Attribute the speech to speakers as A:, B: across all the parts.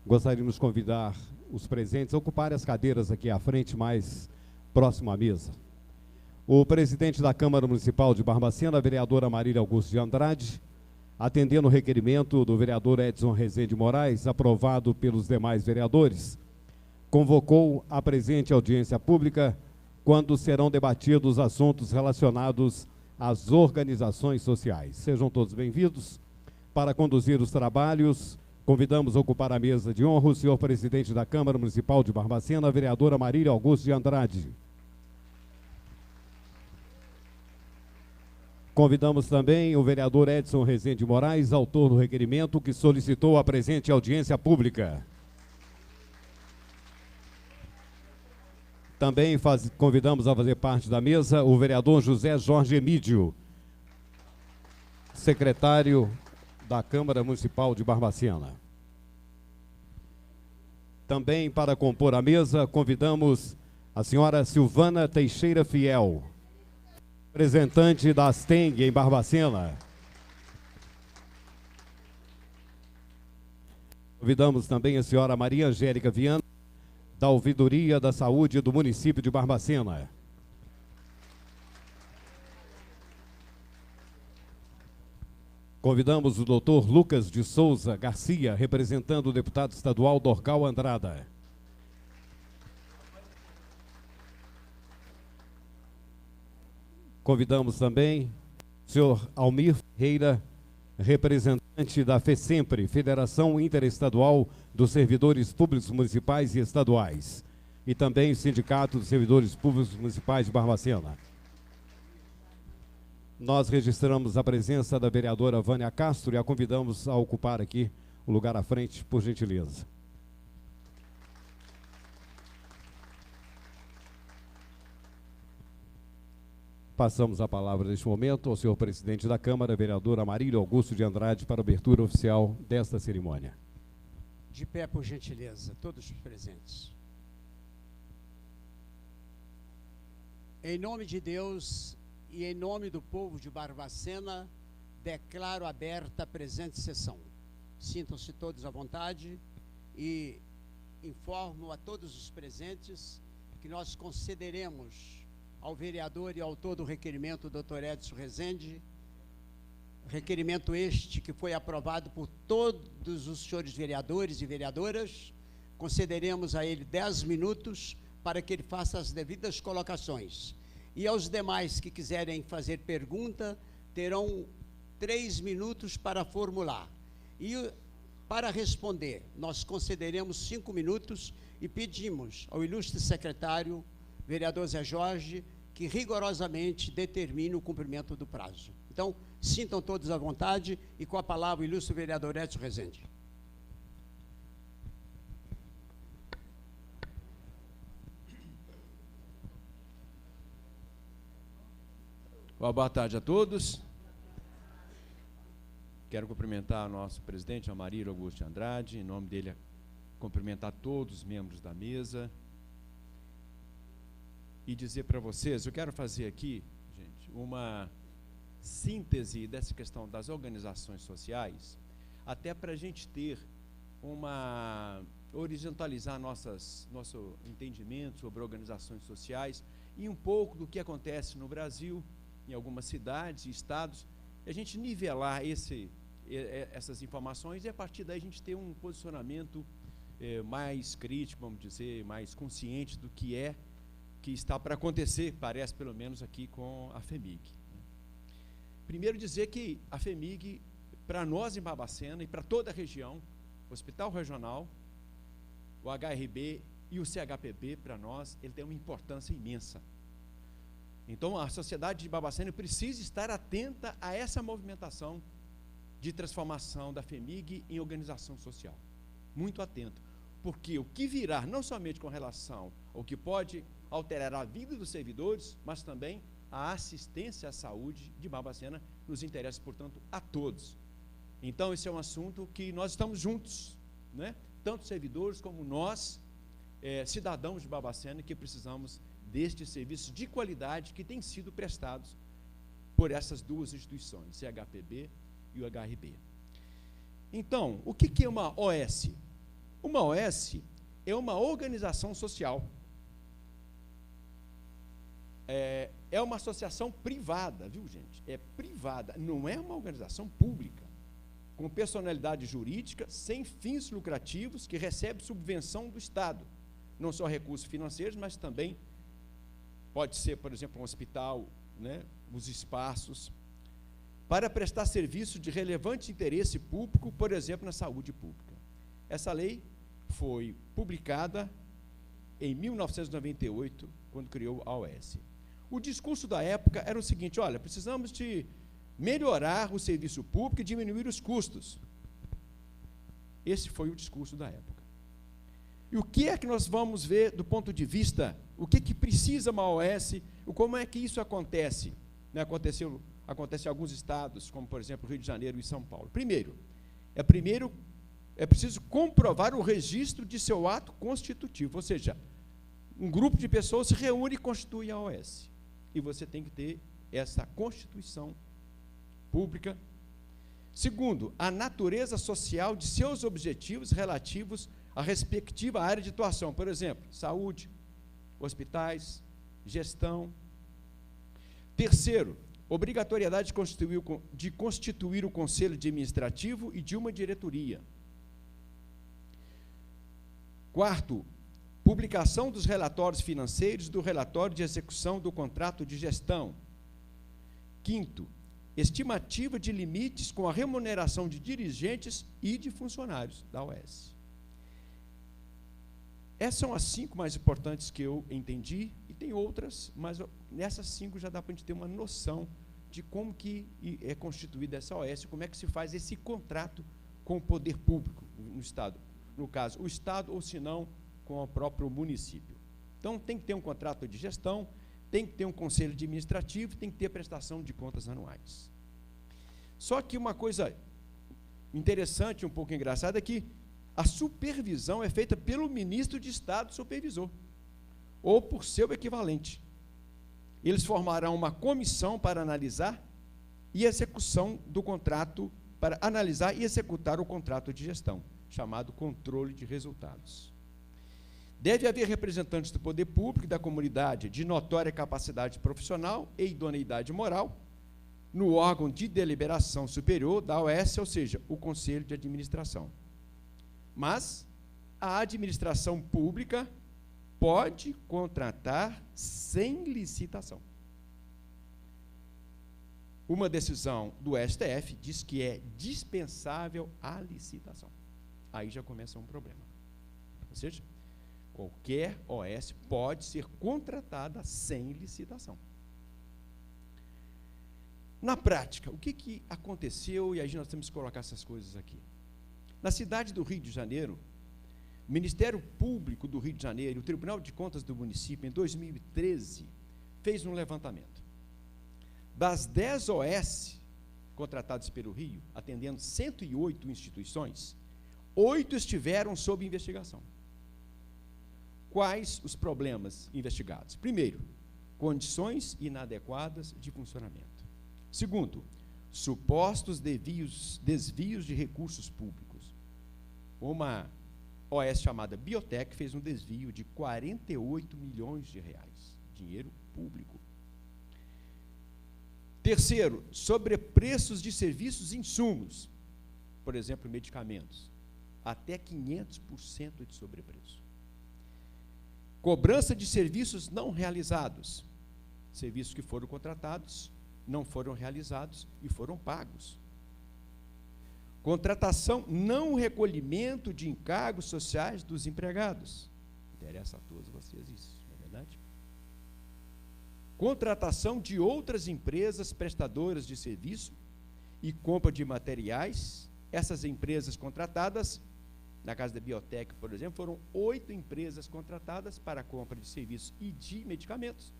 A: Gostaríamos de convidar os presentes a ocuparem as cadeiras aqui à frente, mais próximo à mesa. O presidente da Câmara Municipal de Barbacena, a vereadora Marília Augusto de Andrade, atendendo o requerimento do vereador Edson Rezende Moraes, aprovado pelos demais vereadores, convocou a presente audiência pública quando serão debatidos assuntos relacionados às organizações sociais. Sejam todos bem-vindos. Para conduzir os trabalhos, convidamos a ocupar a mesa de honra o senhor presidente da Câmara Municipal de Barbacena, a vereadora Marília Augusto de Andrade. Convidamos também o vereador Edson Rezende Moraes, autor do requerimento, que solicitou a presente audiência pública. Também convidamos a fazer parte da mesa o vereador José Jorge Emídio, secretário da Câmara Municipal de Barbacena. Também para compor a mesa, convidamos a senhora Silvana Teixeira Fiel, representante da Asteng em Barbacena. Convidamos também a senhora Maria Angélica Viana, da Ouvidoria da Saúde do município de Barbacena. Convidamos o doutor Lucas de Souza Garcia, representando o deputado estadual Dorcal Andrada. Convidamos também o senhor Almir Ferreira, representante da FESEMPRE, Federação Interestadual dos Servidores Públicos Municipais e Estaduais, e também o Sindicato dos Servidores Públicos Municipais de Barbacena. Nós registramos a presença da vereadora Vânia Castro e a convidamos a ocupar aqui o lugar à frente, por gentileza. Passamos a palavra neste momento ao senhor presidente da Câmara, vereadora Marília Augusto de Andrade, para a abertura oficial desta cerimônia.
B: De pé, por gentileza, todos os presentes. Em nome de Deus e em nome do povo de Barbacena, declaro aberta a presente sessão. Sintam-se todos à vontade e informo a todos os presentes que nós concederemos ao vereador e autor do requerimento, Dr. Edson Rezende, requerimento este que foi aprovado por todos os senhores vereadores e vereadoras, concederemos a ele 10 minutos para que ele faça as devidas colocações. E aos demais que quiserem fazer pergunta, terão 3 minutos para formular. E para responder, nós concederemos 5 minutos e pedimos ao ilustre secretário, vereador Zé Jorge, que rigorosamente determine o cumprimento do prazo. Então, sintam todos à vontade e com a palavra o ilustre vereador Edson Rezende.
C: Boa tarde a todos. Quero cumprimentar o nosso presidente, a Marília Augusto de Andrade, em nome dele, cumprimentar todos os membros da mesa e dizer para vocês, eu quero fazer aqui, gente, uma síntese dessa questão das organizações sociais, até para a gente ter horizontalizar nosso entendimento sobre organizações sociais e um pouco do que acontece no Brasil, em algumas cidades e estados, e a gente nivelar essas informações e a partir daí a gente ter um posicionamento mais crítico, vamos dizer, mais consciente do que está para acontecer, parece pelo menos aqui com a FEMIG. Primeiro dizer que a FEMIG, para nós em Barbacena e para toda a região, o Hospital Regional, o HRB e o CHPB, para nós, ele tem uma importância imensa. Então, a sociedade de Barbacena precisa estar atenta a essa movimentação de transformação da FEMIG em organização social. Muito atento. Porque o que virá, não somente com relação ao que pode alterar a vida dos servidores, mas também a assistência à saúde de Barbacena nos interessa, portanto, a todos. Então, esse é um assunto que nós estamos juntos, né? Tanto servidores como nós, cidadãos de Barbacena, que precisamos destes serviços de qualidade que têm sido prestados por essas duas instituições, CHPB e o HRB. Então, o que é uma OS? Uma OS é uma organização social. É uma associação privada, viu, gente? É privada, não é uma organização pública, com personalidade jurídica, sem fins lucrativos, que recebe subvenção do Estado. Não só recursos financeiros, mas também pode ser, por exemplo, um hospital, né, os espaços, para prestar serviço de relevante interesse público, por exemplo, na saúde pública. Essa lei foi publicada em 1998, quando criou a OS. O discurso da época era o seguinte: olha, precisamos de melhorar o serviço público e diminuir os custos. Esse foi o discurso da época. E o que é que nós vamos ver do ponto de vista, o que precisa uma OS, como é que isso acontece? Né, acontece em alguns estados, como, por exemplo, Rio de Janeiro e São Paulo. Primeiro, é preciso comprovar o registro de seu ato constitutivo, ou seja, um grupo de pessoas se reúne e constitui a OS. E você tem que ter essa constituição pública. Segundo, a natureza social de seus objetivos relativos à respectiva área de atuação, por exemplo, saúde, hospitais, gestão. Terceiro, obrigatoriedade de constituir o conselho administrativo e de uma diretoria. Quarto, publicação dos relatórios financeiros e do relatório de execução do contrato de gestão. Quinto, estimativa de limites com a remuneração de dirigentes e de funcionários da OS. Essas são as 5 mais importantes que eu entendi, e tem outras, mas nessas 5 já dá para a gente ter uma noção de como que é constituída essa OS, como é que se faz esse contrato com o poder público no Estado. No caso, o Estado, ou se não, com o próprio município. Então, tem que ter um contrato de gestão, tem que ter um conselho administrativo, tem que ter prestação de contas anuais. Só que uma coisa interessante, um pouco engraçada, é que a supervisão é feita pelo ministro de Estado supervisor, ou por seu equivalente. Eles formarão uma comissão para analisar e execução do contrato, para analisar e executar o contrato de gestão, chamado controle de resultados. Deve haver representantes do poder público e da comunidade de notória capacidade profissional e idoneidade moral no órgão de deliberação superior da OS, ou seja, o Conselho de Administração. Mas a administração pública pode contratar sem licitação. Uma decisão do STF diz que é dispensável a licitação. Aí já começa um problema. Ou seja, qualquer OS pode ser contratada sem licitação. Na prática, o que aconteceu, e aí nós temos que colocar essas coisas aqui. Na cidade do Rio de Janeiro, o Ministério Público do Rio de Janeiro e o Tribunal de Contas do município, em 2013, fez um levantamento. Das 10 OS contratadas pelo Rio, atendendo 108 instituições, 8 estiveram sob investigação. Quais os problemas investigados? Primeiro, condições inadequadas de funcionamento. Segundo, supostos desvios de recursos públicos. Uma OS chamada Biotech fez um desvio de 48 milhões de reais, dinheiro público. Terceiro, sobrepreços de serviços e insumos, por exemplo, medicamentos, até 500% de sobrepreço. Cobrança de serviços não realizados, serviços que foram contratados, não foram realizados e foram pagos. Contratação, não recolhimento de encargos sociais dos empregados. Interessa a todos vocês isso, não é verdade? Contratação de outras empresas prestadoras de serviço e compra de materiais. Essas empresas contratadas, na casa da Biotech, por exemplo, foram 8 empresas contratadas para a compra de serviços e de medicamentos.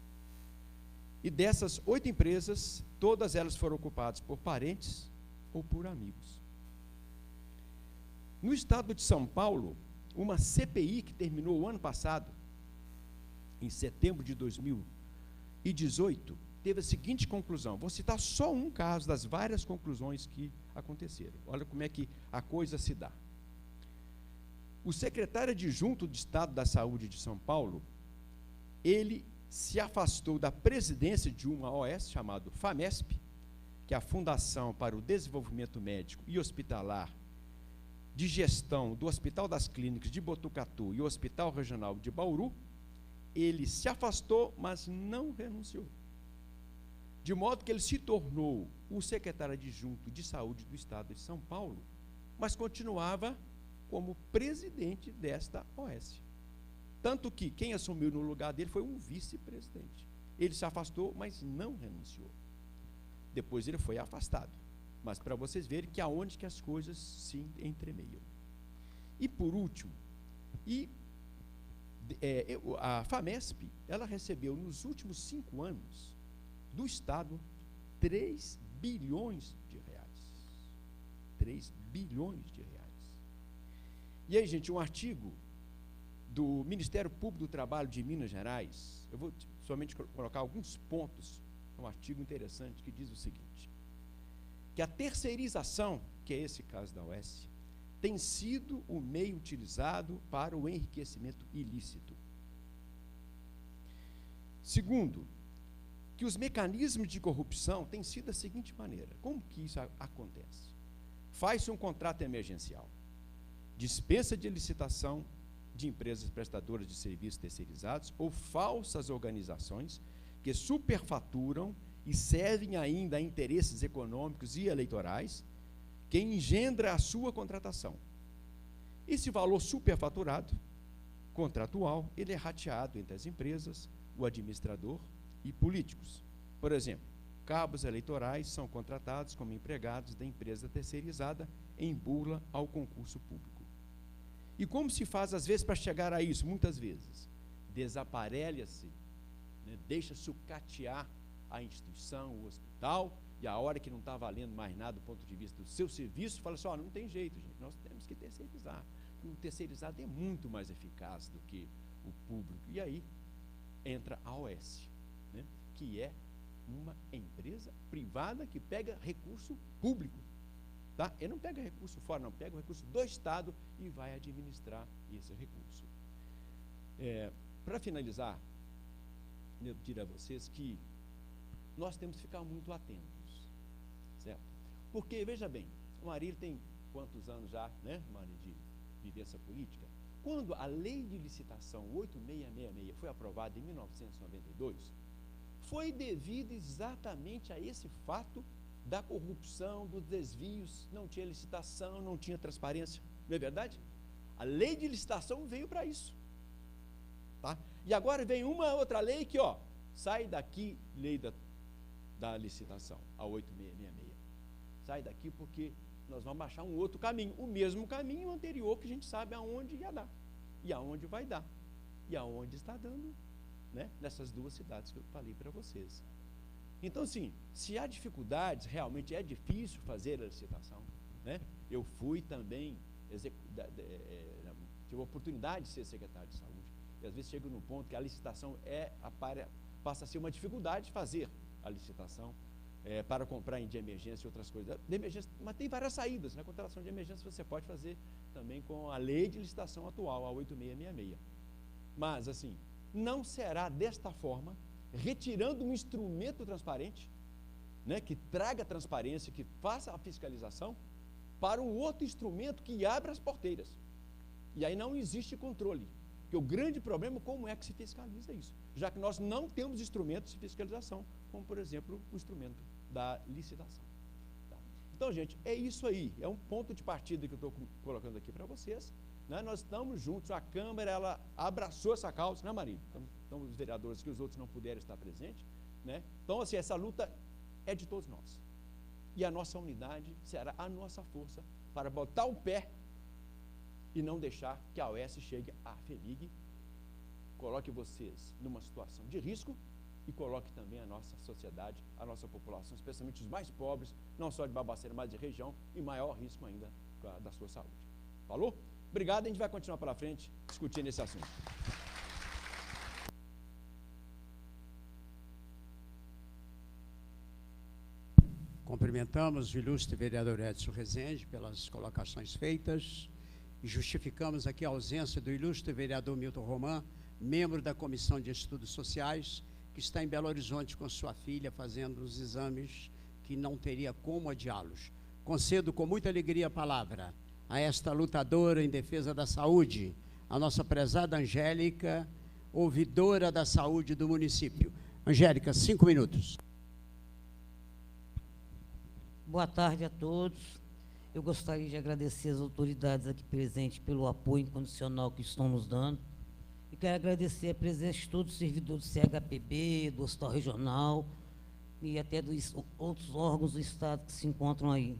C: E dessas 8 empresas, todas elas foram ocupadas por parentes ou por amigos. No estado de São Paulo, uma CPI que terminou o ano passado, em setembro de 2018, teve a seguinte conclusão. Vou citar só um caso das várias conclusões que aconteceram. Olha como é que a coisa se dá. O secretário adjunto de Estado da Saúde de São Paulo, ele se afastou da presidência de uma OS chamada FAMESP, que é a Fundação para o Desenvolvimento Médico e Hospitalar de Gestão do Hospital das Clínicas de Botucatu e o Hospital Regional de Bauru. Ele se afastou, mas não renunciou. De modo que ele se tornou o secretário adjunto de Saúde do Estado de São Paulo, mas continuava como presidente desta OS. Tanto que quem assumiu no lugar dele foi um vice-presidente. Ele se afastou, mas não renunciou. Depois ele foi afastado. Mas para vocês verem que aonde que as coisas se entremeiam. E por último, a FAMESP, ela recebeu nos últimos 5 anos do Estado 3 bilhões de reais. 3 bilhões de reais. E aí, gente, um artigo do Ministério Público do Trabalho de Minas Gerais, eu vou somente colocar alguns pontos, um artigo interessante que diz o seguinte, que a terceirização, que é esse caso da OS, tem sido o meio utilizado para o enriquecimento ilícito. Segundo, que os mecanismos de corrupção têm sido da seguinte maneira. Como que isso acontece? Faz-se um contrato emergencial, dispensa de licitação de empresas prestadoras de serviços terceirizados ou falsas organizações que superfaturam e servem ainda a interesses econômicos e eleitorais, que engendra a sua contratação. Esse valor superfaturado, contratual, ele é rateado entre as empresas, o administrador e políticos. Por exemplo, cabos eleitorais são contratados como empregados da empresa terceirizada em burla ao concurso público. E como se faz, às vezes, para chegar a isso? Muitas vezes, desaparelha-se, né, deixa sucatear a instituição, o hospital, e a hora que não está valendo mais nada do ponto de vista do seu serviço, fala assim, não tem jeito, gente, nós temos que terceirizar. O terceirizado é muito mais eficaz do que o público. E aí entra a OS, né, que é uma empresa privada que pega recurso público. Tá? Ele não pega recurso fora, não, pega o recurso do Estado e vai administrar esse recurso. Para finalizar, eu diria a vocês que nós temos que ficar muito atentos, certo? Porque, veja bem, o Marílio tem quantos anos já, né, Marílio, de vivência política? Quando a lei de licitação 8666 foi aprovada em 1992, foi devido exatamente a esse fato da corrupção, dos desvios, não tinha licitação, não tinha transparência, não é verdade? A lei de licitação veio para isso. Tá? E agora vem uma outra lei que, sai daqui, lei da licitação, a 8666. Sai daqui porque nós vamos achar um outro caminho, o mesmo caminho anterior que a gente sabe aonde ia dar, e aonde vai dar, e aonde está dando, né, nessas 2 cidades que eu falei para vocês. Então, assim, se há dificuldades, realmente é difícil fazer a licitação, né? Eu fui também, tive a oportunidade de ser secretário de saúde, e às vezes chego num ponto que a licitação passa a ser uma dificuldade de fazer a licitação para comprar de emergência e outras coisas. De emergência, mas tem várias saídas, né? Contratação de emergência você pode fazer também com a lei de licitação atual, a 8666. Mas, assim, não será desta forma, retirando um instrumento transparente, né, que traga transparência, que faça a fiscalização, para um outro instrumento que abra as porteiras. E aí não existe controle. Porque o grande problema é como é que se fiscaliza isso, já que nós não temos instrumentos de fiscalização, como, por exemplo, o instrumento da licitação. Tá? Então, gente, é isso aí. É um ponto de partida que eu estou colocando aqui para vocês. Né? Nós estamos juntos, a Câmara, ela abraçou essa causa, né, Marília? Então, os vereadores que os outros não puderam estar presentes, né? Então, assim, essa luta é de todos nós. E a nossa unidade será a nossa força para botar o pé e não deixar que a OS chegue à FHEMIG, coloque vocês numa situação de risco e coloque também a nossa sociedade, a nossa população, especialmente os mais pobres, não só de Barbacena, mas de região, em maior risco ainda da sua saúde. Falou? Obrigado, a gente vai continuar pela frente discutindo esse assunto.
B: Cumprimentamos o ilustre vereador Edson Rezende pelas colocações feitas e justificamos aqui a ausência do ilustre vereador Milton Roman, membro da Comissão de Estudos Sociais, que está em Belo Horizonte com sua filha fazendo os exames que não teria como adiá-los. Concedo com muita alegria a palavra a esta lutadora em defesa da saúde, a nossa prezada Angélica, ouvidora da saúde do município. Angélica, 5 minutos.
D: Boa tarde a todos. Eu gostaria de agradecer as autoridades aqui presentes pelo apoio incondicional que estão nos dando. E quero agradecer a presença de todos os servidores do CHPB, do Hospital Regional e até dos outros órgãos do Estado que se encontram aí.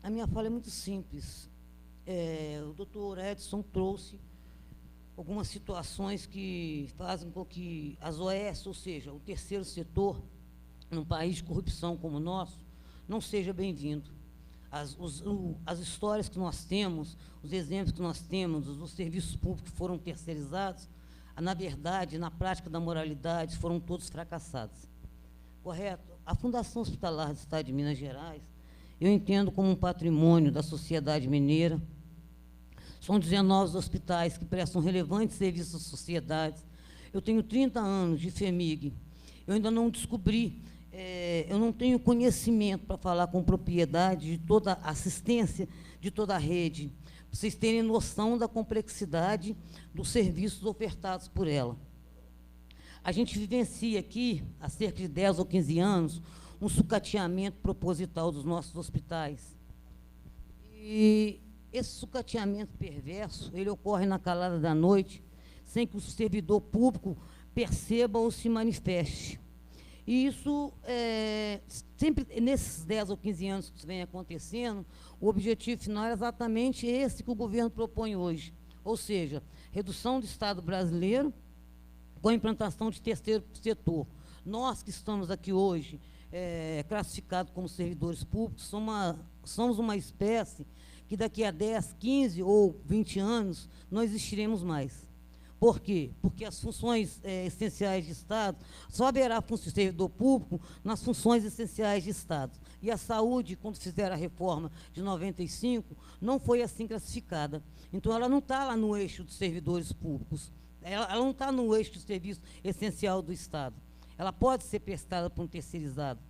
D: A minha fala é muito simples. O doutor Edson trouxe algumas situações que fazem com que as OS, ou seja, o terceiro setor, num país de corrupção como o nosso, não seja bem-vindo. As histórias que nós temos, os exemplos que nós temos, os serviços públicos que foram terceirizados, na verdade, na prática da moralidade, foram todos fracassados. Correto? A Fundação Hospitalar do Estado de Minas Gerais, eu entendo como um patrimônio da sociedade mineira. São 19 hospitais que prestam relevantes serviços à sociedade. Eu tenho 30 anos de FEMIG. Eu ainda não descobri, eu não tenho conhecimento para falar com propriedade de toda a assistência, de toda a rede, para vocês terem noção da complexidade dos serviços ofertados por ela. A gente vivencia aqui, há cerca de 10 ou 15 anos, um sucateamento proposital dos nossos hospitais. E esse sucateamento perverso, ele ocorre na calada da noite, sem que o servidor público perceba ou se manifeste. E isso, sempre nesses 10 ou 15 anos que isso vem acontecendo, o objetivo final é exatamente esse que o governo propõe hoje, ou seja, redução do Estado brasileiro com a implantação de terceiro setor. Nós que estamos aqui hoje, classificados como servidores públicos, somos uma espécie que daqui a 10, 15 ou 20 anos não existiremos mais. Por quê? Porque as funções essenciais de Estado, só haverá servidor público nas funções essenciais de Estado. E a saúde, quando fizeram a reforma de 95, não foi assim classificada. Então, ela não está lá no eixo dos servidores públicos. Ela não está no eixo do serviço essencial do Estado. Ela pode ser prestada por um terceirizado.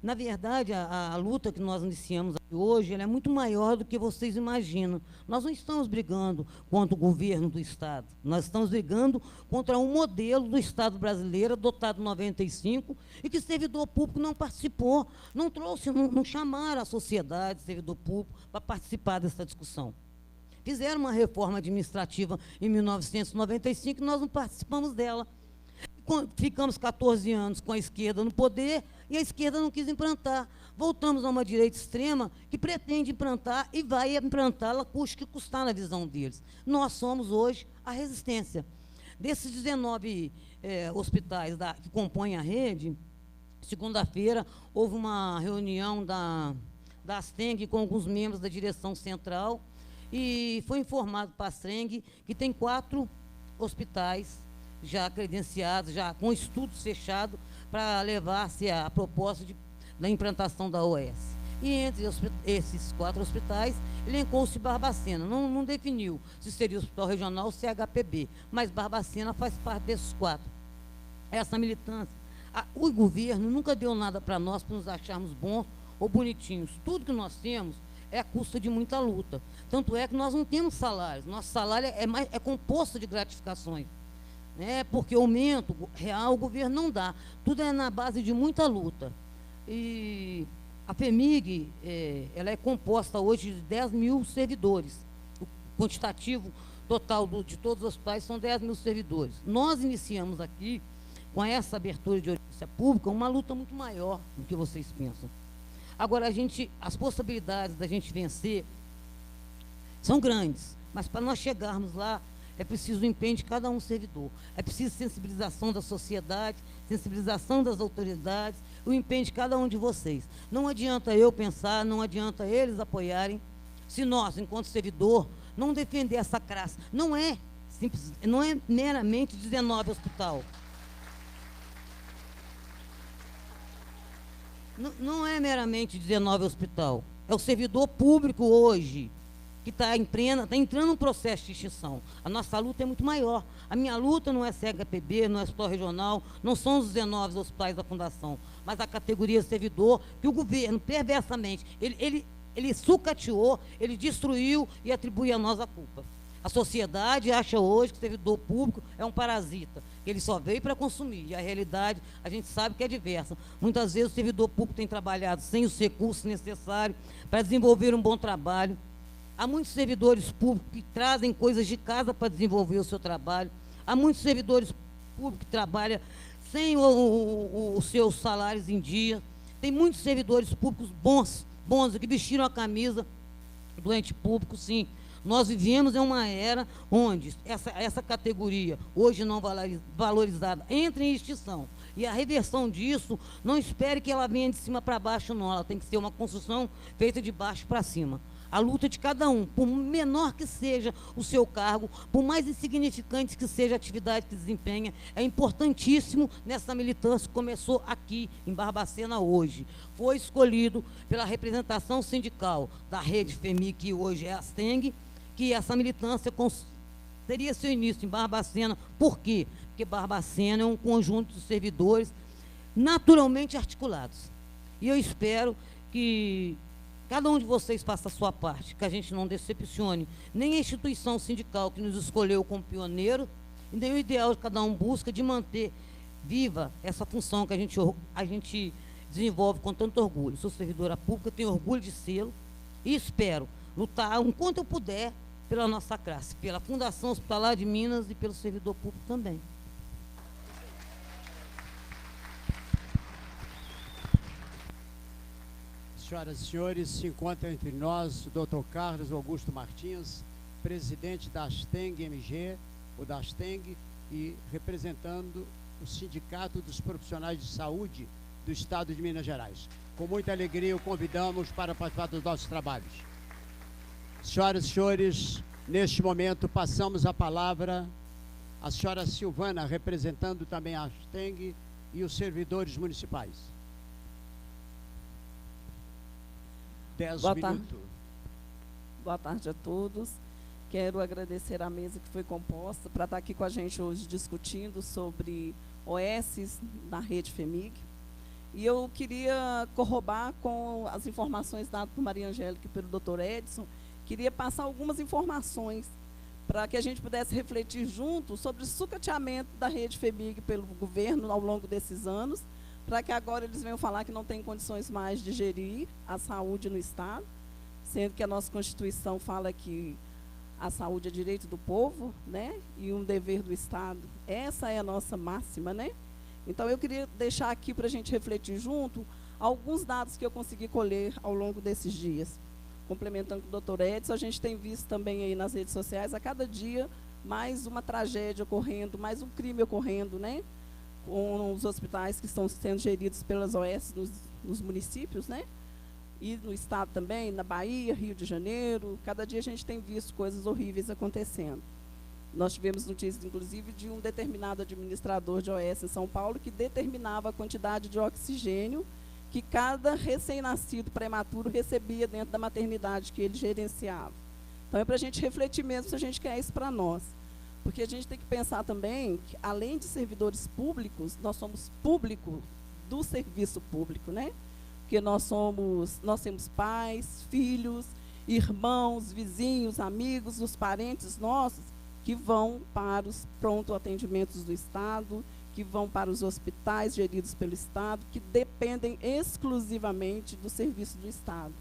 D: Na verdade, a luta que nós iniciamos aqui hoje, ela é muito maior do que vocês imaginam. Nós não estamos brigando contra o governo do Estado. Nós estamos brigando contra um modelo do Estado brasileiro, adotado em 95, e que o servidor público não participou, não trouxe, não chamaram a sociedade, servidor público, para participar dessa discussão. Fizeram uma reforma administrativa em 1995 e nós não participamos dela. Ficamos 14 anos com a esquerda no poder e a esquerda não quis implantar. Voltamos a uma direita extrema que pretende implantar e vai implantá-la, custe que custar na visão deles. Nós somos hoje a resistência. Desses 19 hospitais que compõem a rede, segunda-feira houve uma reunião da Astreng com alguns membros da direção central e foi informado para a Astreng que tem 4 hospitais já credenciados, já com estudos fechados, para levar-se a proposta da implantação da OS. E entre esses 4 hospitais, elencou-se Barbacena. Não definiu se seria o Hospital Regional ou CHPB, mas Barbacena faz parte desses 4. Essa militância. O governo nunca deu nada para nós, para nos acharmos bons ou bonitinhos. Tudo que nós temos é a custa de muita luta. Tanto é que nós não temos salários. Nosso salário é composto de gratificações. Porque aumento real o governo não dá. Tudo é na base de muita luta. E a FEMIG, ela é composta hoje de 10 mil servidores. O quantitativo total de todos os hospitais são 10 mil servidores. Nós iniciamos aqui, com essa abertura de audiência pública, uma luta muito maior do que vocês pensam. Agora, as possibilidades da gente vencer são grandes, mas para nós chegarmos lá, é preciso o empenho de cada um servidor. É preciso sensibilização da sociedade, sensibilização das autoridades, o empenho de cada um de vocês. Não adianta eu pensar, não adianta eles apoiarem, se nós, enquanto servidor, não defender essa classe. Não é simples, não é meramente 19 hospital. Não é meramente 19 hospital. É o servidor público hoje que está entrando num processo de extinção. A nossa luta é muito maior. A minha luta não é CHPB, não é hospital regional, não são os 19 hospitais da Fundação, mas a categoria servidor, que o governo, perversamente, ele sucateou, ele destruiu e atribui a nós a culpa. A sociedade acha hoje que o servidor público é um parasita, que ele só veio para consumir, e a realidade a gente sabe que é diversa. Muitas vezes o servidor público tem trabalhado sem os recursos necessários para desenvolver um bom trabalho. Há muitos servidores públicos que trazem coisas de casa para desenvolver o seu trabalho. Há muitos servidores públicos que trabalham sem os seus salários em dia. Tem muitos servidores públicos bons, que vestiram a camisa do ente público, sim. Nós vivemos em uma era onde essa categoria, hoje não valorizada, entra em extinção. E a reversão disso, não espere que ela venha de cima para baixo, não. Ela tem que ser uma construção feita de baixo para cima. A luta de cada um, por menor que seja o seu cargo, por mais insignificante que seja a atividade que desempenha, é importantíssimo nessa militância que começou aqui, em Barbacena, hoje. Foi escolhido pela representação sindical da rede FEMIG, que hoje é a STENG, que essa militância teria seu início em Barbacena. Por quê? Porque Barbacena é um conjunto de servidores naturalmente articulados. E eu espero que cada um de vocês faça a sua parte, que a gente não decepcione nem a instituição sindical que nos escolheu como pioneiro, e nem o ideal que cada um busca de manter viva essa função que a gente desenvolve com tanto orgulho. Sou servidora pública, tenho orgulho de sê-lo e espero lutar enquanto eu puder pela nossa classe, pela Fundação Hospitalar de Minas e pelo servidor público também.
B: Senhoras e senhores, se encontra entre nós o Dr. Carlos Augusto Martins, presidente da ASTENG MG, ou da ASTENG, e representando o Sindicato dos Profissionais de Saúde do Estado de Minas Gerais. Com muita alegria o convidamos para participar dos nossos trabalhos. Senhoras e senhores, neste momento passamos a palavra à senhora Silvana, representando também a ASTENG e os servidores municipais. 10 minutos.
E: Boa tarde a todos. Quero agradecer a mesa que foi composta para estar aqui com a gente hoje discutindo sobre OS na rede FEMIG. E eu queria corroborar com as informações dadas por Maria Angélica e pelo Dr. Edson. Queria passar algumas informações para que a gente pudesse refletir junto sobre o sucateamento da rede FEMIG pelo governo ao longo desses anos, para que agora eles venham falar que não tem condições mais de gerir a saúde no Estado, sendo que a nossa Constituição fala que a saúde é direito do povo, né, e um dever do Estado. Essa é a nossa máxima, né? Então, eu queria deixar aqui para a gente refletir junto alguns dados que eu consegui colher ao longo desses dias. Complementando com o Dr. Edson, a gente tem visto também aí nas redes sociais, a cada dia, mais uma tragédia ocorrendo, mais um crime ocorrendo, né? Com os hospitais que estão sendo geridos pelas OS nos municípios, né? E no Estado também, na Bahia, Rio de Janeiro. Cada dia a gente tem visto coisas horríveis acontecendo. Nós tivemos notícias, inclusive, de um determinado administrador de OS em São Paulo que determinava a quantidade de oxigênio que cada recém-nascido prematuro recebia dentro da maternidade que ele gerenciava. Então, é para a gente refletir mesmo se a gente quer isso para nós. Porque a gente tem que pensar também que, além de servidores públicos, nós somos público do serviço público, né? Porque nós temos pais, filhos, irmãos, vizinhos, amigos, os parentes nossos que vão para os pronto atendimentos do Estado, que vão para os hospitais geridos pelo Estado, que dependem exclusivamente do serviço do Estado.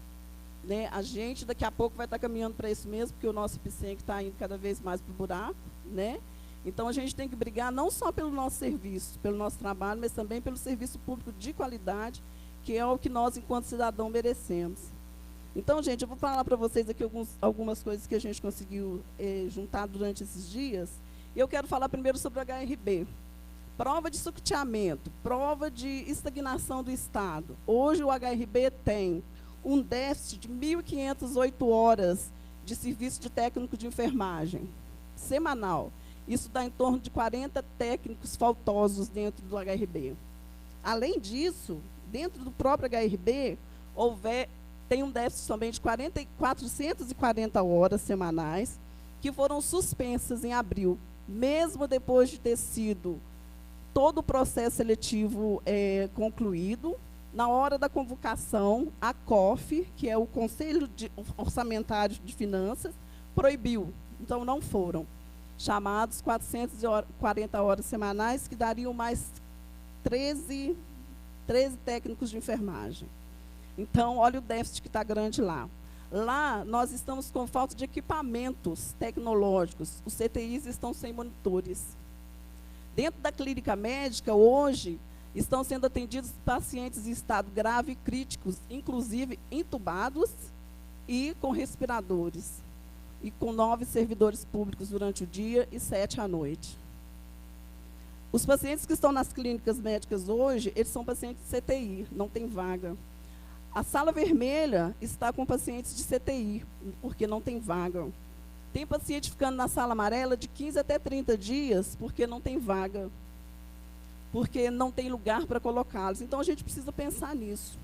E: Né? A gente daqui a pouco vai estar caminhando para isso mesmo, porque o nosso IPCEM está indo cada vez mais para o buraco, né? Então a gente tem que brigar não só pelo nosso serviço, pelo nosso trabalho, mas também pelo serviço público de qualidade, que é o que nós, enquanto cidadão, merecemos. Então, gente, eu vou falar para vocês aqui algumas coisas que a gente conseguiu juntar durante esses dias. E eu quero falar primeiro sobre o HRB. Prova de sucateamento, prova de estagnação do Estado. Hoje o HRB tem um déficit de 1.508 horas de serviço de técnico de enfermagem semanal. Isso dá em torno de 40 técnicos faltosos dentro do HRB. Além disso, dentro do próprio HRB, tem um déficit também de 440 horas semanais, que foram suspensas em abril, mesmo depois de ter sido todo o processo seletivo concluído. Na hora da convocação, a COF, que é o Conselho Orçamentário de Finanças, proibiu. Então, não foram chamados 440 horas semanais, que dariam mais 13 técnicos de enfermagem. Então, olha o déficit que está grande lá. Lá, nós estamos com falta de equipamentos tecnológicos. Os CTIs estão sem monitores. Dentro da clínica médica, hoje, estão sendo atendidos pacientes em estado grave e críticos, inclusive entubados e com respiradores. E com 9 servidores públicos durante o dia e 7 à noite. Os pacientes que estão nas clínicas médicas hoje, eles são pacientes de CTI, não tem vaga. A sala vermelha está com pacientes de CTI, porque não tem vaga. Tem paciente ficando na sala amarela de 15 até 30 dias, porque não tem vaga. Porque não tem lugar para colocá-los. Então, a gente precisa pensar nisso.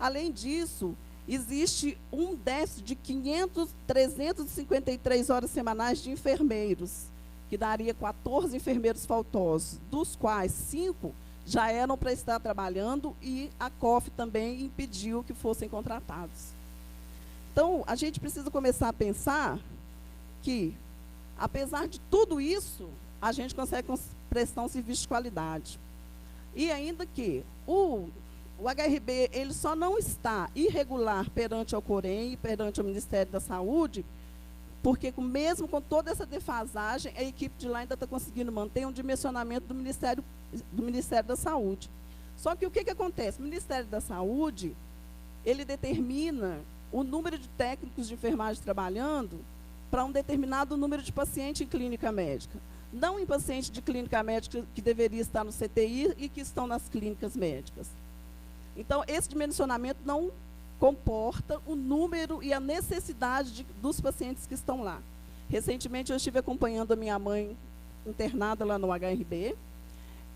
E: Além disso, existe um déficit de 353 horas semanais de enfermeiros, que daria 14 enfermeiros faltosos, dos quais 5 já eram para estar trabalhando e a COF também impediu que fossem contratados. Então, a gente precisa começar a pensar que, apesar de tudo isso, a gente consegue prestar um serviço de qualidade. E ainda que o HRB ele só não está irregular perante o Corém e perante o Ministério da Saúde, porque mesmo com toda essa defasagem, a equipe de lá ainda está conseguindo manter um dimensionamento do Ministério da Saúde. Só que o que acontece? O Ministério da Saúde, ele determina o número de técnicos de enfermagem trabalhando para um determinado número de pacientes em clínica médica. Não em pacientes de clínica médica que deveria estar no CTI e que estão nas clínicas médicas. Então, esse dimensionamento não comporta o número e a necessidade dos pacientes que estão lá. Recentemente, eu estive acompanhando a minha mãe internada lá no HRB,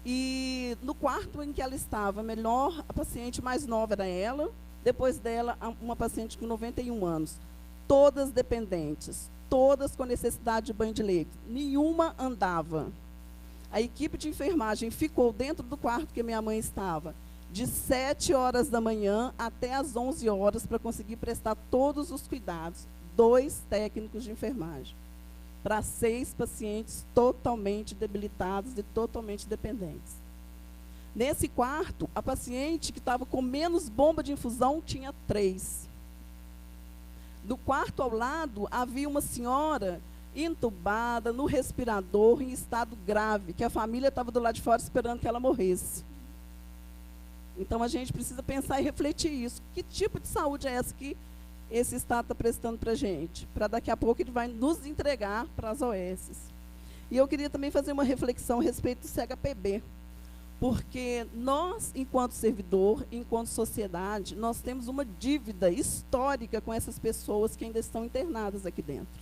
E: e no quarto em que ela estava, melhor, a paciente mais nova era ela, depois dela, uma paciente com 91 anos, todas dependentes, todas com necessidade de banho de leite, nenhuma andava. A equipe de enfermagem ficou dentro do quarto que minha mãe estava, de 7 horas da manhã até as 11 horas, para conseguir prestar todos os cuidados, 2 técnicos de enfermagem, para 6 pacientes totalmente debilitados e totalmente dependentes. Nesse quarto, a paciente que estava com menos bomba de infusão tinha 3. No quarto ao lado, havia uma senhora entubada, no respirador, em estado grave, que a família estava do lado de fora esperando que ela morresse. Então, a gente precisa pensar e refletir isso. Que tipo de saúde é essa que esse Estado está prestando para a gente? Para daqui a pouco ele vai nos entregar para as OS. E eu queria também fazer uma reflexão a respeito do CHPB. Porque nós, enquanto servidor, enquanto sociedade, nós temos uma dívida histórica com essas pessoas que ainda estão internadas aqui dentro.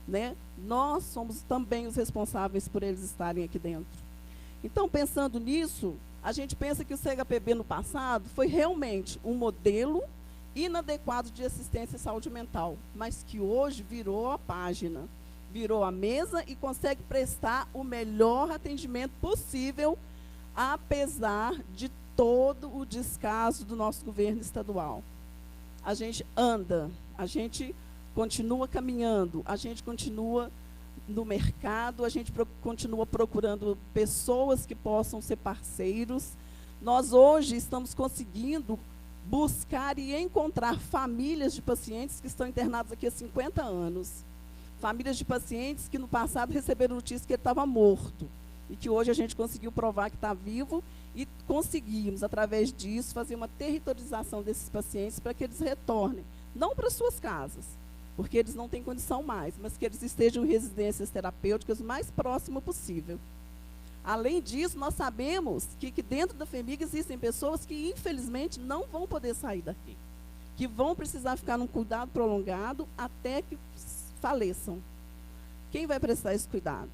E: Né? Nós somos também os responsáveis por eles estarem aqui dentro. Então, pensando nisso, a gente pensa que o CHPB no passado foi realmente um modelo inadequado de assistência à saúde mental, mas que hoje virou a página, virou a mesa e consegue prestar o melhor atendimento possível, apesar de todo o descaso do nosso governo estadual. A gente anda, a gente continua caminhando, a gente continua no mercado, a gente continua procurando pessoas que possam ser parceiros. Nós hoje estamos conseguindo buscar e encontrar famílias de pacientes que estão internados aqui há 50 anos. Famílias de pacientes que no passado receberam notícia que ele estava morto. E que hoje a gente conseguiu provar que está vivo e conseguimos, através disso, fazer uma territorialização desses pacientes para que eles retornem, não para suas casas, porque eles não têm condição mais, mas que eles estejam em residências terapêuticas o mais próximo possível. Além disso, nós sabemos que dentro da FEMIG existem pessoas que, infelizmente, não vão poder sair daqui, que vão precisar ficar num cuidado prolongado até que faleçam. Quem vai prestar esse cuidado?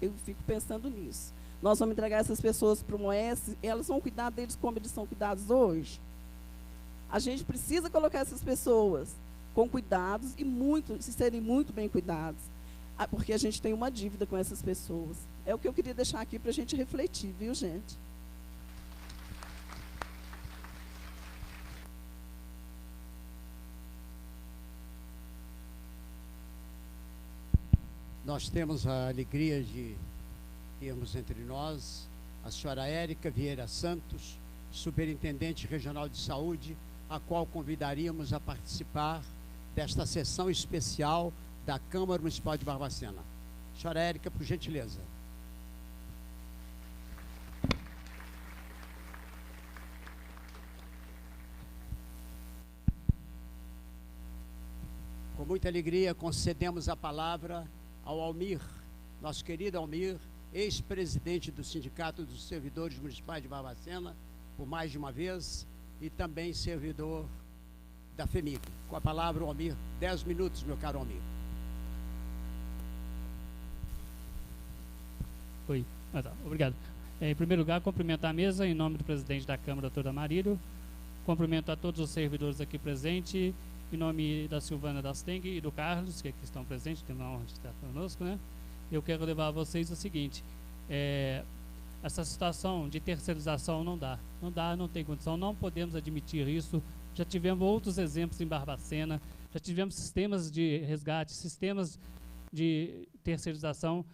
E: Eu fico pensando nisso. Nós vamos entregar essas pessoas para o OS, elas vão cuidar deles como eles são cuidados hoje? A gente precisa colocar essas pessoas com cuidados e serem muito bem cuidados, porque a gente tem uma dívida com essas pessoas. É o que eu queria deixar aqui para a gente refletir, viu, gente?
B: Nós temos a alegria de termos entre nós a senhora Érica Vieira Santos, Superintendente Regional de Saúde, a qual convidaríamos a participar desta sessão especial da Câmara Municipal de Barbacena. Senhora Érica, por gentileza. Com muita alegria, concedemos a palavra ao Almir, nosso querido Almir, ex-presidente do Sindicato dos Servidores Municipais de Barbacena, por mais de uma vez, e também servidor da FEMIG. Com a palavra, o Almir, 10 minutos, meu caro Almir.
F: Oi, obrigado. Em primeiro lugar, cumprimentar a mesa em nome do presidente da Câmara, doutor Amarílio. Cumprimento a todos os servidores aqui presentes, em nome da Silvana Dasteng e do Carlos, que aqui estão presentes, que não está conosco, né? Eu quero levar a vocês o seguinte: essa situação de terceirização não dá, não tem condição, não podemos admitir isso. Já tivemos outros exemplos em Barbacena, já tivemos sistemas de resgate, sistemas de terceirização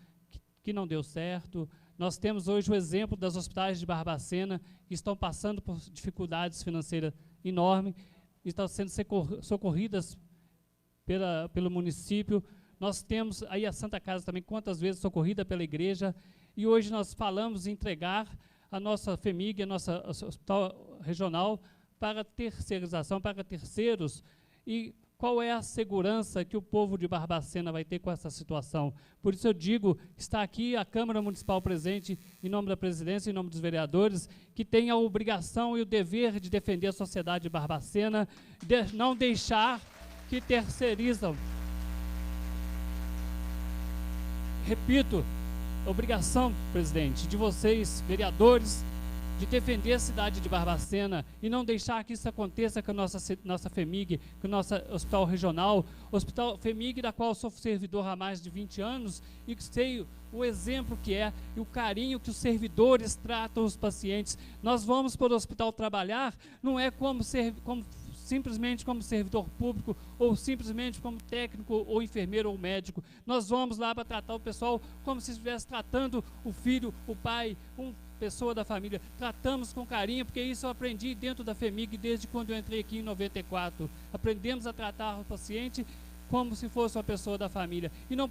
F: que não deu certo. Nós temos hoje o exemplo das hospitais de Barbacena, que estão passando por dificuldades financeiras enormes, estão sendo socorridas pelo município. Nós temos aí a Santa Casa também, quantas vezes socorrida pela igreja, e hoje nós falamos em entregar a nossa FEMIG, a nossa hospital regional, para terceirização, para terceiros. E qual é a segurança que o povo de Barbacena vai ter com essa situação? Por isso eu digo, está aqui a Câmara Municipal presente, em nome da presidência, em nome dos vereadores, que tem a obrigação e o dever de defender a sociedade de Barbacena, de não deixar que terceirizam. Repito, obrigação, presidente, de vocês, vereadores, de defender a cidade de Barbacena e não deixar que isso aconteça com a nossa FEMIG, com o nosso hospital regional, hospital FEMIG, da qual sou servidor há mais de 20 anos e sei o exemplo que é e o carinho que os servidores tratam os pacientes. Nós vamos para o hospital trabalhar, não é simplesmente como servidor público ou simplesmente como técnico ou enfermeiro ou médico. Nós vamos lá para tratar o pessoal como se estivesse tratando o filho, o pai, pessoa da família. Tratamos com carinho, porque isso eu aprendi dentro da FEMIG desde quando eu entrei aqui em 94. Aprendemos a tratar o paciente como se fosse uma pessoa da família. E não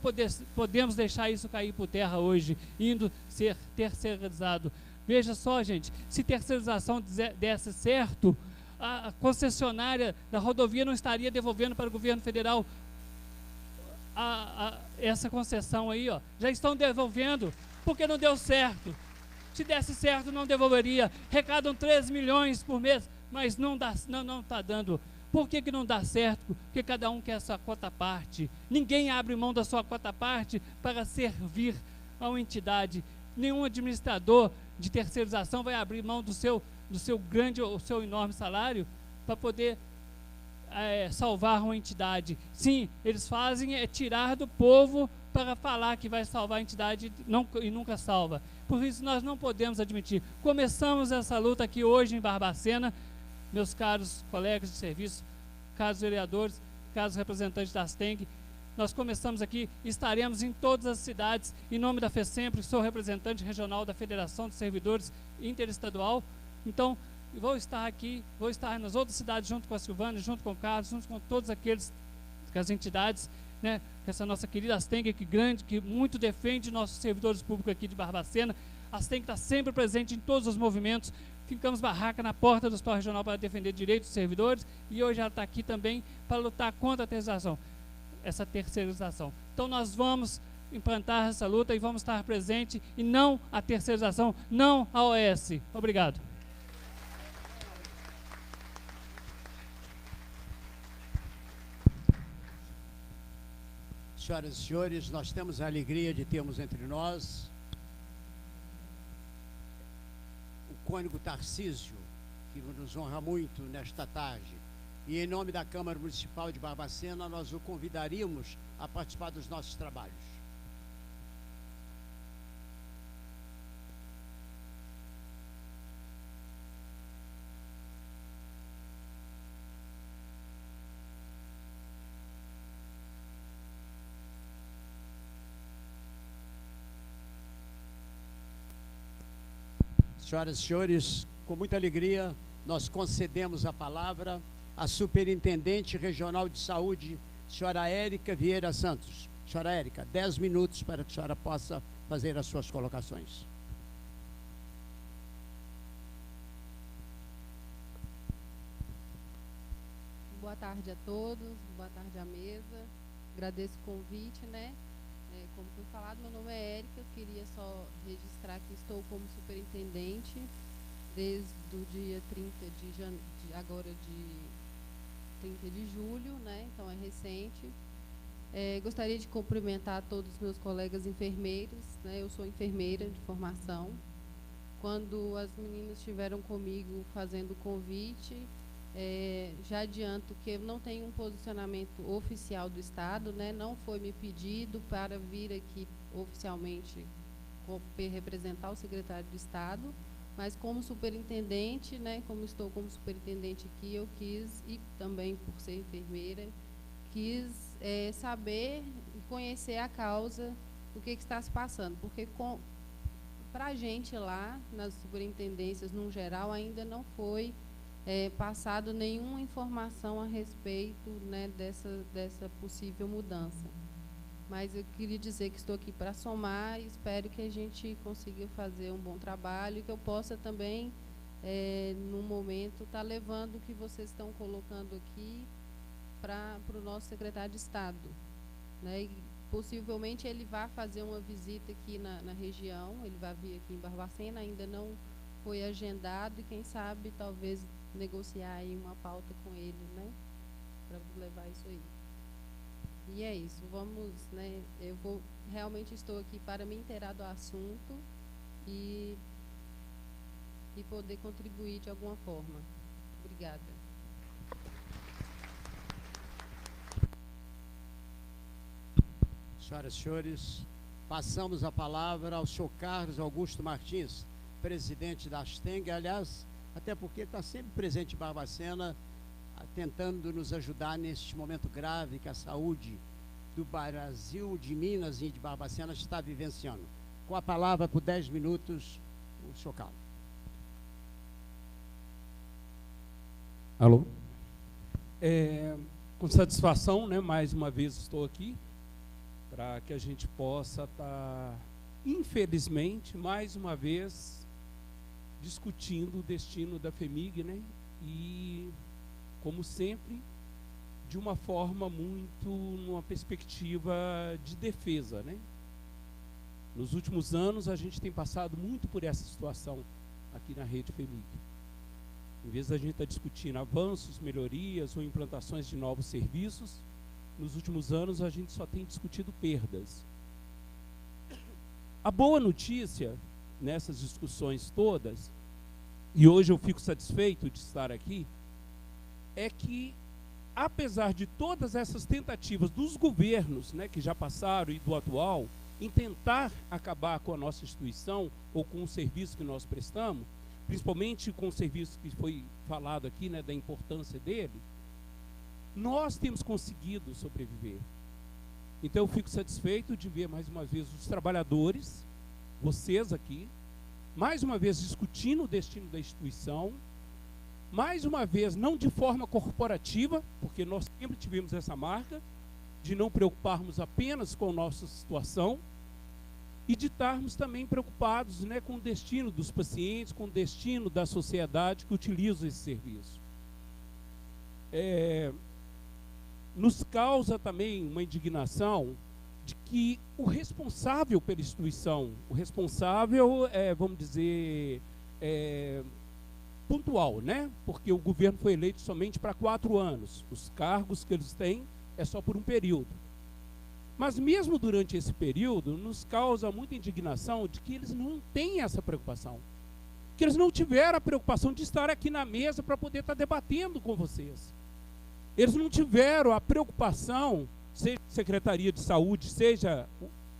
F: podemos deixar isso cair por terra hoje, indo ser terceirizado. Veja só, gente, se terceirização desse certo, a concessionária da rodovia não estaria devolvendo para o governo federal essa concessão aí, ó. Já estão devolvendo, porque não deu certo. Se desse certo, não devolveria. Arrecadam 13 milhões por mês, mas não está dando. Por que não dá certo? Porque cada um quer a sua cota parte. Ninguém abre mão da sua cota parte para servir a uma entidade. Nenhum administrador de terceirização vai abrir mão do seu grande ou seu enorme salário para poder salvar uma entidade. Sim, eles fazem tirar do povo para falar que vai salvar a entidade e nunca salva. Por isso nós não podemos admitir. Começamos essa luta aqui hoje em Barbacena, meus caros colegas de serviço, caros vereadores, caros representantes da Asteng. Nós começamos aqui, estaremos em todas as cidades, em nome da FESEMPRE, sou representante regional da Federação de Servidores Interestadual. Então, vou estar aqui, vou estar nas outras cidades junto com a Silvana, junto com o Carlos, junto com todas as entidades, né, essa nossa querida Asteng, que muito defende nossos servidores públicos aqui de Barbacena. A Asteng está sempre presente em todos os movimentos. Ficamos barraca na porta do Hospital Regional para defender direitos dos servidores e hoje ela está aqui também para lutar contra essa terceirização. Então nós vamos implantar essa luta e vamos estar presente e não a terceirização, não a OS. Obrigado.
B: Senhoras e senhores, nós temos a alegria de termos entre nós o cônego Tarcísio, que nos honra muito nesta tarde. E em nome da Câmara Municipal de Barbacena, nós o convidaríamos a participar dos nossos trabalhos. Senhoras e senhores, com muita alegria, nós concedemos a palavra à Superintendente Regional de Saúde, senhora Érica Vieira Santos. Senhora Érica, 10 minutos para que a senhora possa fazer as suas colocações.
G: Boa tarde a todos, boa tarde à mesa. Agradeço o convite, né? Como foi falado, meu nome é Érica, eu queria só registrar que estou como superintendente desde o dia 30 de julho, né? Então é recente. Gostaria de cumprimentar todos os meus colegas enfermeiros, né? Eu sou enfermeira de formação. Quando as meninas estiveram comigo fazendo o convite, já adianto que eu não tenho um posicionamento oficial do Estado, né? Não foi me pedido para vir aqui oficialmente representar o secretário do Estado, mas como superintendente, né? Como estou como superintendente aqui, eu quis, e também por ser enfermeira, quis saber e conhecer a causa do que está se passando, porque para a gente lá, nas superintendências, no geral, ainda não foi passado nenhuma informação a respeito, né, dessa possível mudança. Mas eu queria dizer que estou aqui para somar e espero que a gente consiga fazer um bom trabalho e que eu possa também, no momento, estar levando o que vocês estão colocando aqui para o nosso secretário de Estado, né? E possivelmente ele vai fazer uma visita aqui na região, ele vai vir aqui em Barbacena, ainda não foi agendado e quem sabe talvez negociar aí uma pauta com ele, né, para levar isso aí. E é isso, vamos, né, realmente estou aqui para me inteirar do assunto e poder contribuir de alguma forma. Obrigada.
B: Senhoras e senhores, passamos a palavra ao senhor Carlos Augusto Martins, presidente da Asteng, aliás, até porque está sempre presente em Barbacena, tentando nos ajudar neste momento grave que a saúde do Brasil, de Minas e de Barbacena está vivenciando. Com a palavra, por 10 minutos, o senhor Carlos.
H: Alô? Com satisfação, né, mais uma vez estou aqui, para que a gente possa estar, infelizmente, mais uma vez, discutindo o destino da FEMIG, né? E, como sempre, de uma forma muito, numa perspectiva de defesa, né? Nos últimos anos, a gente tem passado muito por essa situação aqui na rede FEMIG. Em vez da gente estar discutindo avanços, melhorias ou implantações de novos serviços, nos últimos anos a gente só tem discutido perdas. A boa notícia nessas discussões todas, e hoje eu fico satisfeito de estar aqui, é que, apesar de todas essas tentativas dos governos, né, que já passaram e do atual, em tentar acabar com a nossa instituição ou com o serviço que nós prestamos, principalmente com o serviço que foi falado aqui, né, da importância dele, nós temos conseguido sobreviver. Então eu fico satisfeito de ver mais uma vez os trabalhadores, vocês aqui, mais uma vez discutindo o destino da instituição, mais uma vez não de forma corporativa, porque nós sempre tivemos essa marca, de não preocuparmos apenas com a nossa situação, e de estarmos também preocupados, né, com o destino dos pacientes, com o destino da sociedade que utiliza esse serviço. Nos causa também uma indignação de que o responsável pela instituição, o responsável, vamos dizer, pontual, né? Porque o governo foi eleito somente para 4 anos. Os cargos que eles têm é só por um período. Mas mesmo durante esse período, nos causa muita indignação de que eles não têm essa preocupação. que eles não tiveram a preocupação de estar aqui na mesa para poder estar debatendo com vocês. Eles não tiveram a preocupação, seja a Secretaria de Saúde, seja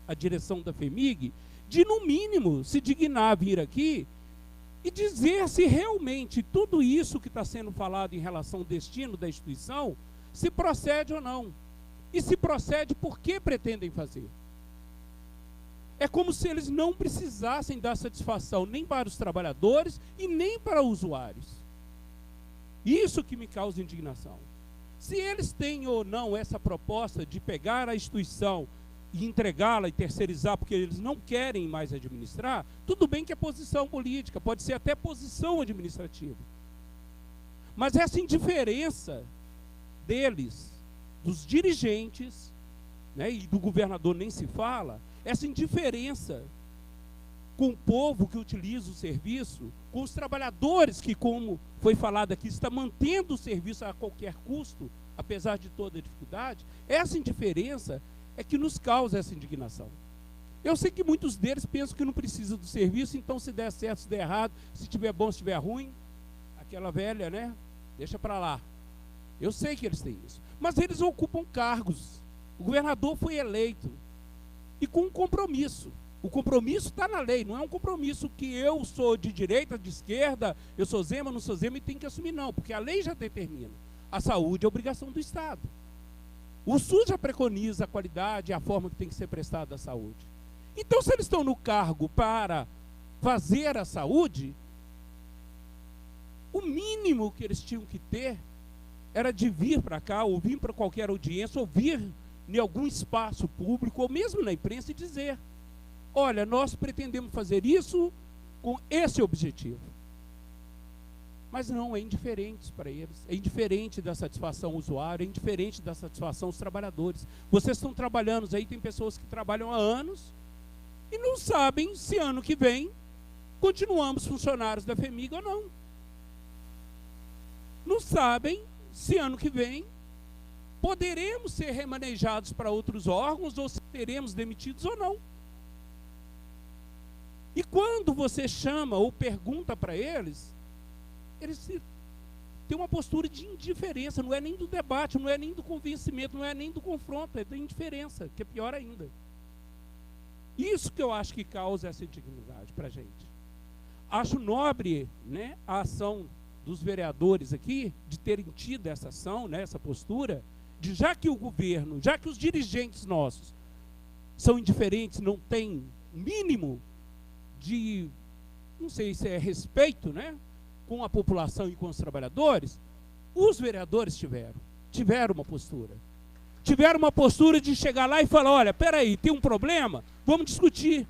H: a direção da FEMIG, de, no mínimo, se dignar a vir aqui e dizer se realmente tudo isso que está sendo falado em relação ao destino da instituição, se procede ou não. E se procede, por que pretendem fazer? É como se eles não precisassem dar satisfação nem para os trabalhadores e nem para os usuários. Isso que me causa indignação. Se eles têm ou não essa proposta de pegar a instituição e entregá-la e terceirizar porque eles não querem mais administrar, tudo bem que é posição política, pode ser até posição administrativa. Mas essa indiferença deles, dos dirigentes, né, e do governador nem se fala, essa indiferença com o povo que utiliza o serviço, com os trabalhadores que, como foi falado aqui, está mantendo o serviço a qualquer custo, apesar de toda a dificuldade, essa indiferença é que nos causa essa indignação. Eu sei que muitos deles pensam que não precisa do serviço, então se der certo, se der errado, se tiver bom, se tiver ruim, aquela velha, né? Deixa para lá. Eu sei que eles têm isso. Mas eles ocupam cargos. O governador foi eleito. E com um compromisso. O compromisso está na lei, não é um compromisso que eu sou de direita, de esquerda, eu sou Zema, não sou Zema e tenho que assumir, não, porque a lei já determina. A saúde é obrigação do Estado. O SUS já preconiza a qualidade e a forma que tem que ser prestada a saúde. Então, se eles estão no cargo para fazer a saúde, o mínimo que eles tinham que ter era de vir para cá, ou vir para qualquer audiência, ou vir em algum espaço público, ou mesmo na imprensa, e dizer: olha, nós pretendemos fazer isso com esse objetivo. Mas não, é indiferente para eles. É indiferente da satisfação ao usuário, é indiferente da satisfação aos trabalhadores. Vocês estão trabalhando aí, tem pessoas que trabalham há anos e não sabem se ano que vem continuamos funcionários da FEMIG ou não. Não sabem se ano que vem poderemos ser remanejados para outros órgãos ou se seremos demitidos ou não. E quando você chama ou pergunta para eles têm uma postura de indiferença, não é nem do debate, não é nem do convencimento, não é nem do confronto, é da indiferença, que é pior ainda. Isso que eu acho que causa essa indignidade para a gente. Acho nobre, né, a ação dos vereadores aqui, de terem tido essa ação, né, essa postura, de já que o governo, já que os dirigentes nossos são indiferentes, não têm mínimo de, não sei se é respeito, né, com a população e com os trabalhadores, os vereadores tiveram uma postura. Tiveram uma postura de chegar lá e falar: olha, peraí, tem um problema? Vamos discutir.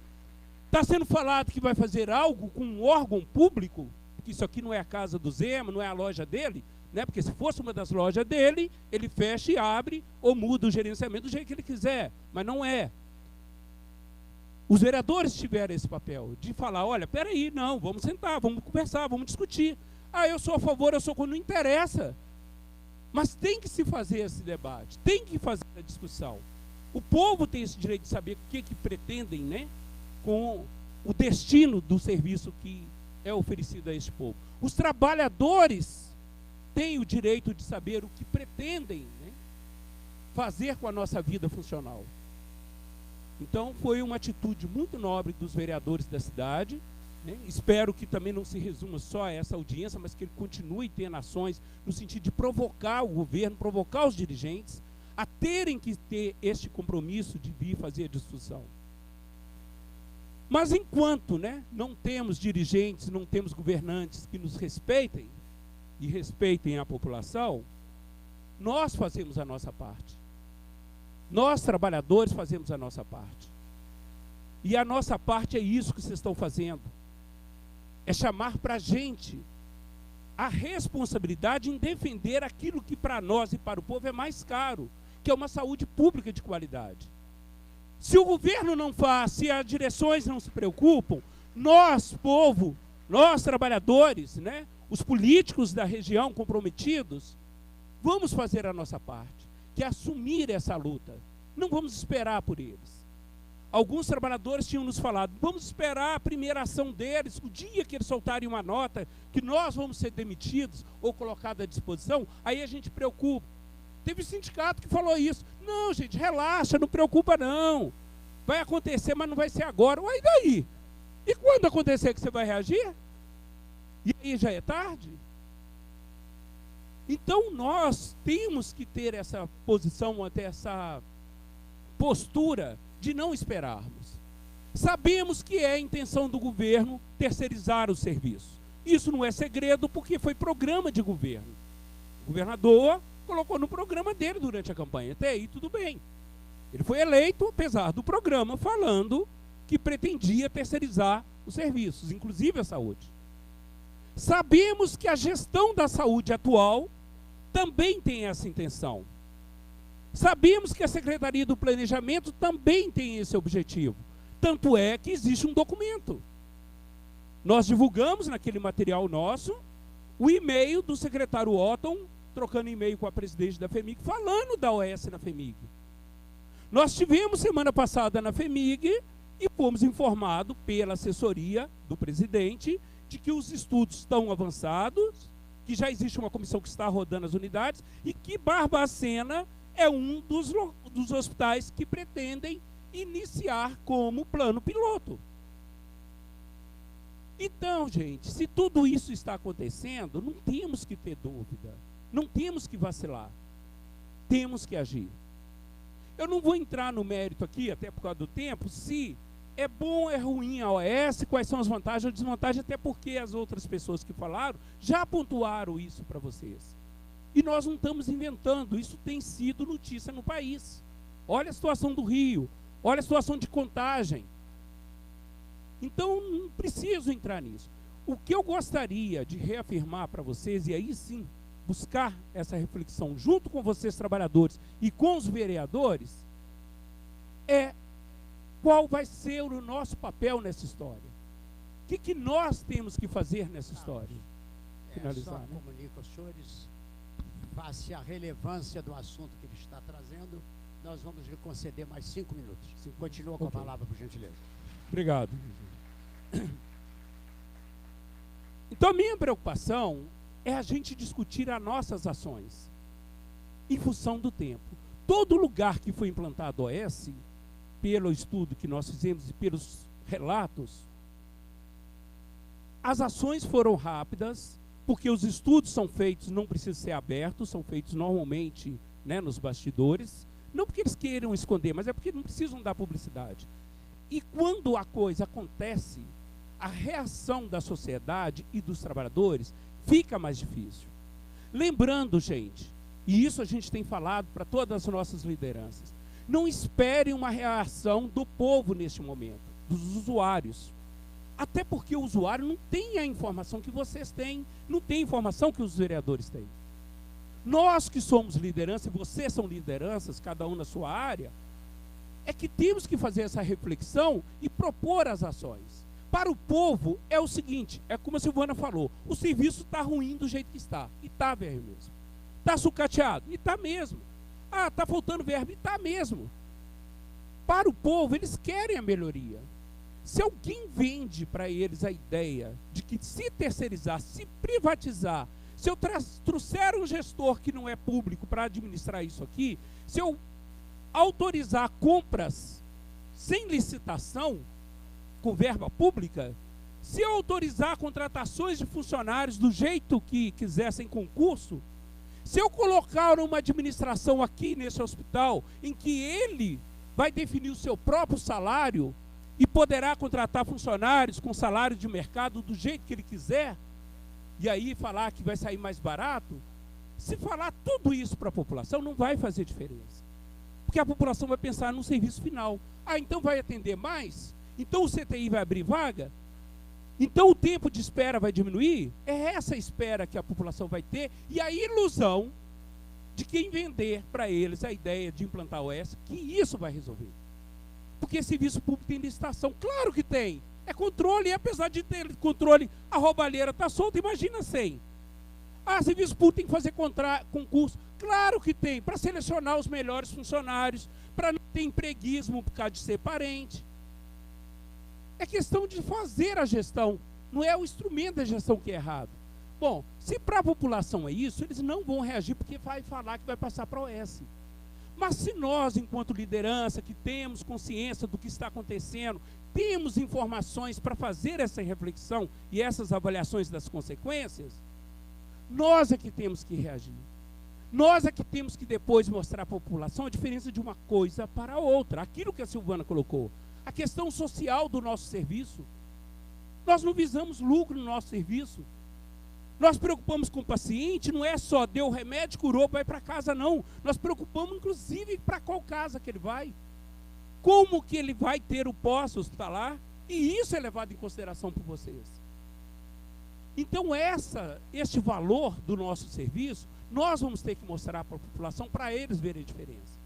H: Está sendo falado que vai fazer algo com um órgão público, porque isso aqui não é a casa do Zema, não é a loja dele, né? Porque se fosse uma das lojas dele, ele fecha e abre ou muda o gerenciamento do jeito que ele quiser, mas não é. Os vereadores tiveram esse papel de falar: olha, peraí, não, vamos sentar, vamos conversar, vamos discutir. Ah, eu sou a favor, eu sou contra, não interessa. Mas tem que se fazer esse debate, tem que fazer a discussão. O povo tem esse direito de saber o que pretendem, né, com o destino do serviço que é oferecido a este povo. Os trabalhadores têm o direito de saber o que pretendem, né, fazer com a nossa vida funcional. Então, foi uma atitude muito nobre dos vereadores da cidade, né? Espero que também não se resuma só a essa audiência, mas que ele continue tendo ações no sentido de provocar o governo, provocar os dirigentes a terem que ter este compromisso de vir fazer a discussão. Mas enquanto, né, não temos dirigentes, não temos governantes que nos respeitem e respeitem a população, nós fazemos a nossa parte. Nós, trabalhadores, fazemos a nossa parte. E a nossa parte é isso que vocês estão fazendo. É chamar para a gente a responsabilidade em defender aquilo que para nós e para o povo é mais caro, que é uma saúde pública de qualidade. Se o governo não faz, se as direções não se preocupam, nós, povo, nós, trabalhadores, né, os políticos da região comprometidos, vamos fazer a nossa parte, que é assumir essa luta. Não vamos esperar por eles. alguns trabalhadores tinham nos falado, vamos esperar a primeira ação deles, o dia que eles soltarem uma nota, que nós vamos ser demitidos ou colocados à disposição, aí a gente preocupa. Teve sindicato que falou isso. Não, gente, relaxa, não preocupa não. Vai acontecer, mas não vai ser agora. Ué, e daí? E quando acontecer que você vai reagir? E aí já é tarde? Então nós temos que ter essa posição, até essa postura de não esperarmos. Sabemos que é a intenção do governo terceirizar o serviço. Isso não é segredo porque foi programa de governo. O governador colocou no programa dele durante a campanha. Até aí tudo bem. Ele foi eleito apesar do programa falando que pretendia terceirizar os serviços, inclusive a saúde. Sabemos que a gestão da saúde atual também tem essa intenção. Sabemos que a Secretaria do Planejamento também tem esse objetivo. Tanto é que existe um documento. Nós divulgamos naquele material nosso o e-mail do secretário Otton, trocando e-mail com a presidente da FEMIG, falando da OS na FEMIG. Nós tivemos semana passada na FEMIG e fomos informados pela assessoria do presidente de que os estudos estão avançados, que já existe uma comissão que está rodando as unidades e que Barbacena é um dos hospitais que pretendem iniciar como plano piloto. Então, gente, se tudo isso está acontecendo, não temos que ter dúvida, não temos que vacilar, temos que agir. Eu não vou entrar no mérito aqui, até por causa do tempo, se é bom ou é ruim a OS, quais são as vantagens ou desvantagens, até porque as outras pessoas que falaram já pontuaram isso para vocês. E nós não estamos inventando, isso tem sido notícia no país. Olha a situação do Rio, olha a situação de contagem. Então, não preciso entrar nisso. O que eu gostaria de reafirmar para vocês, e aí sim, buscar essa reflexão junto com vocês, trabalhadores, e com os vereadores, é qual vai ser o nosso papel nessa história. O que nós temos que fazer nessa história? Finalizar,
B: só comunico aos senhores, face à relevância do assunto que ele está trazendo, nós vamos lhe conceder mais 5 minutos. Continua com a palavra, por gentileza.
H: Obrigado. Então, a minha preocupação é a gente discutir as nossas ações em função do tempo. Todo lugar que foi implantado OS, pelo estudo que nós fizemos e pelos relatos, as ações foram rápidas, porque os estudos são feitos, não precisam ser abertos, são feitos normalmente, né, nos bastidores, não porque eles queiram esconder, mas é porque não precisam dar publicidade. E quando a coisa acontece, a reação da sociedade e dos trabalhadores fica mais difícil. Lembrando, gente, e isso a gente tem falado para todas as nossas lideranças, não esperem uma reação do povo neste momento, dos usuários. Até porque o usuário não tem a informação que vocês têm, não tem a informação que os vereadores têm. Nós que somos liderança, e vocês são lideranças, cada um na sua área, é que temos que fazer essa reflexão e propor as ações. Para o povo é o seguinte, é como a Silvana falou, o serviço está ruim do jeito que está, e está mesmo. Está sucateado, e está mesmo. Ah, está faltando verba, e está mesmo. Para o povo, eles querem a melhoria. Se alguém vende para eles a ideia de que se terceirizar, se privatizar, se eu trouxer um gestor que não é público para administrar isso aqui, se eu autorizar compras sem licitação, com verba pública, se eu autorizar contratações de funcionários do jeito que quisessem concurso, se eu colocar uma administração aqui nesse hospital, em que ele vai definir o seu próprio salário e poderá contratar funcionários com salário de mercado do jeito que ele quiser, e aí falar que vai sair mais barato, se falar tudo isso para a população, não vai fazer diferença. Porque a população vai pensar no serviço final. Ah, então vai atender mais? Então o CTI vai abrir vaga? Então o tempo de espera vai diminuir? É essa espera que a população vai ter e a ilusão de quem vender para eles a ideia de implantar o OS, que isso vai resolver. Porque serviço público tem licitação. Claro que tem. É controle, e apesar de ter controle, a roubalheira está solta, imagina sem. Ah, serviço público tem que fazer concurso. Claro que tem, para selecionar os melhores funcionários, para não ter empreguismo por causa de ser parente. É questão de fazer a gestão, não é o instrumento da gestão que é errado. Bom, se para a população é isso, eles não vão reagir porque vai falar que vai passar para a OS. Mas se nós, enquanto liderança, que temos consciência do que está acontecendo, temos informações para fazer essa reflexão e essas avaliações das consequências, nós é que temos que reagir. Nós é que temos que depois mostrar à população a diferença de uma coisa para a outra. Aquilo que a Silvana colocou, a questão social do nosso serviço. Nós não visamos lucro no nosso serviço. Nós preocupamos com o paciente, não é só deu o remédio, curou, vai para casa, não. Nós preocupamos, inclusive, para qual casa que ele vai. Como que ele vai ter o pós-hospitalar. E isso é levado em consideração por vocês. Então, este valor do nosso serviço, nós vamos ter que mostrar para a população, para eles verem a diferença.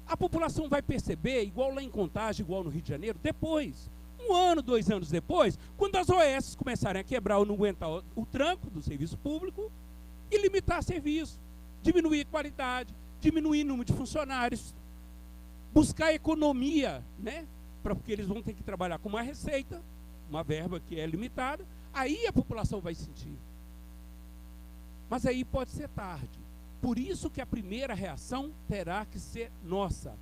H: A população vai perceber, igual lá em Contagem, igual no Rio de Janeiro, depois. 1 ano, 2 anos depois, quando as OS começarem a quebrar ou não aguentar o tranco do serviço público e limitar serviço, diminuir a qualidade, diminuir o número de funcionários, buscar economia, né? Porque eles vão ter que trabalhar com uma receita, uma verba que é limitada, aí a população vai sentir. Mas aí pode ser tarde. Por isso que a primeira reação terá que ser nossa,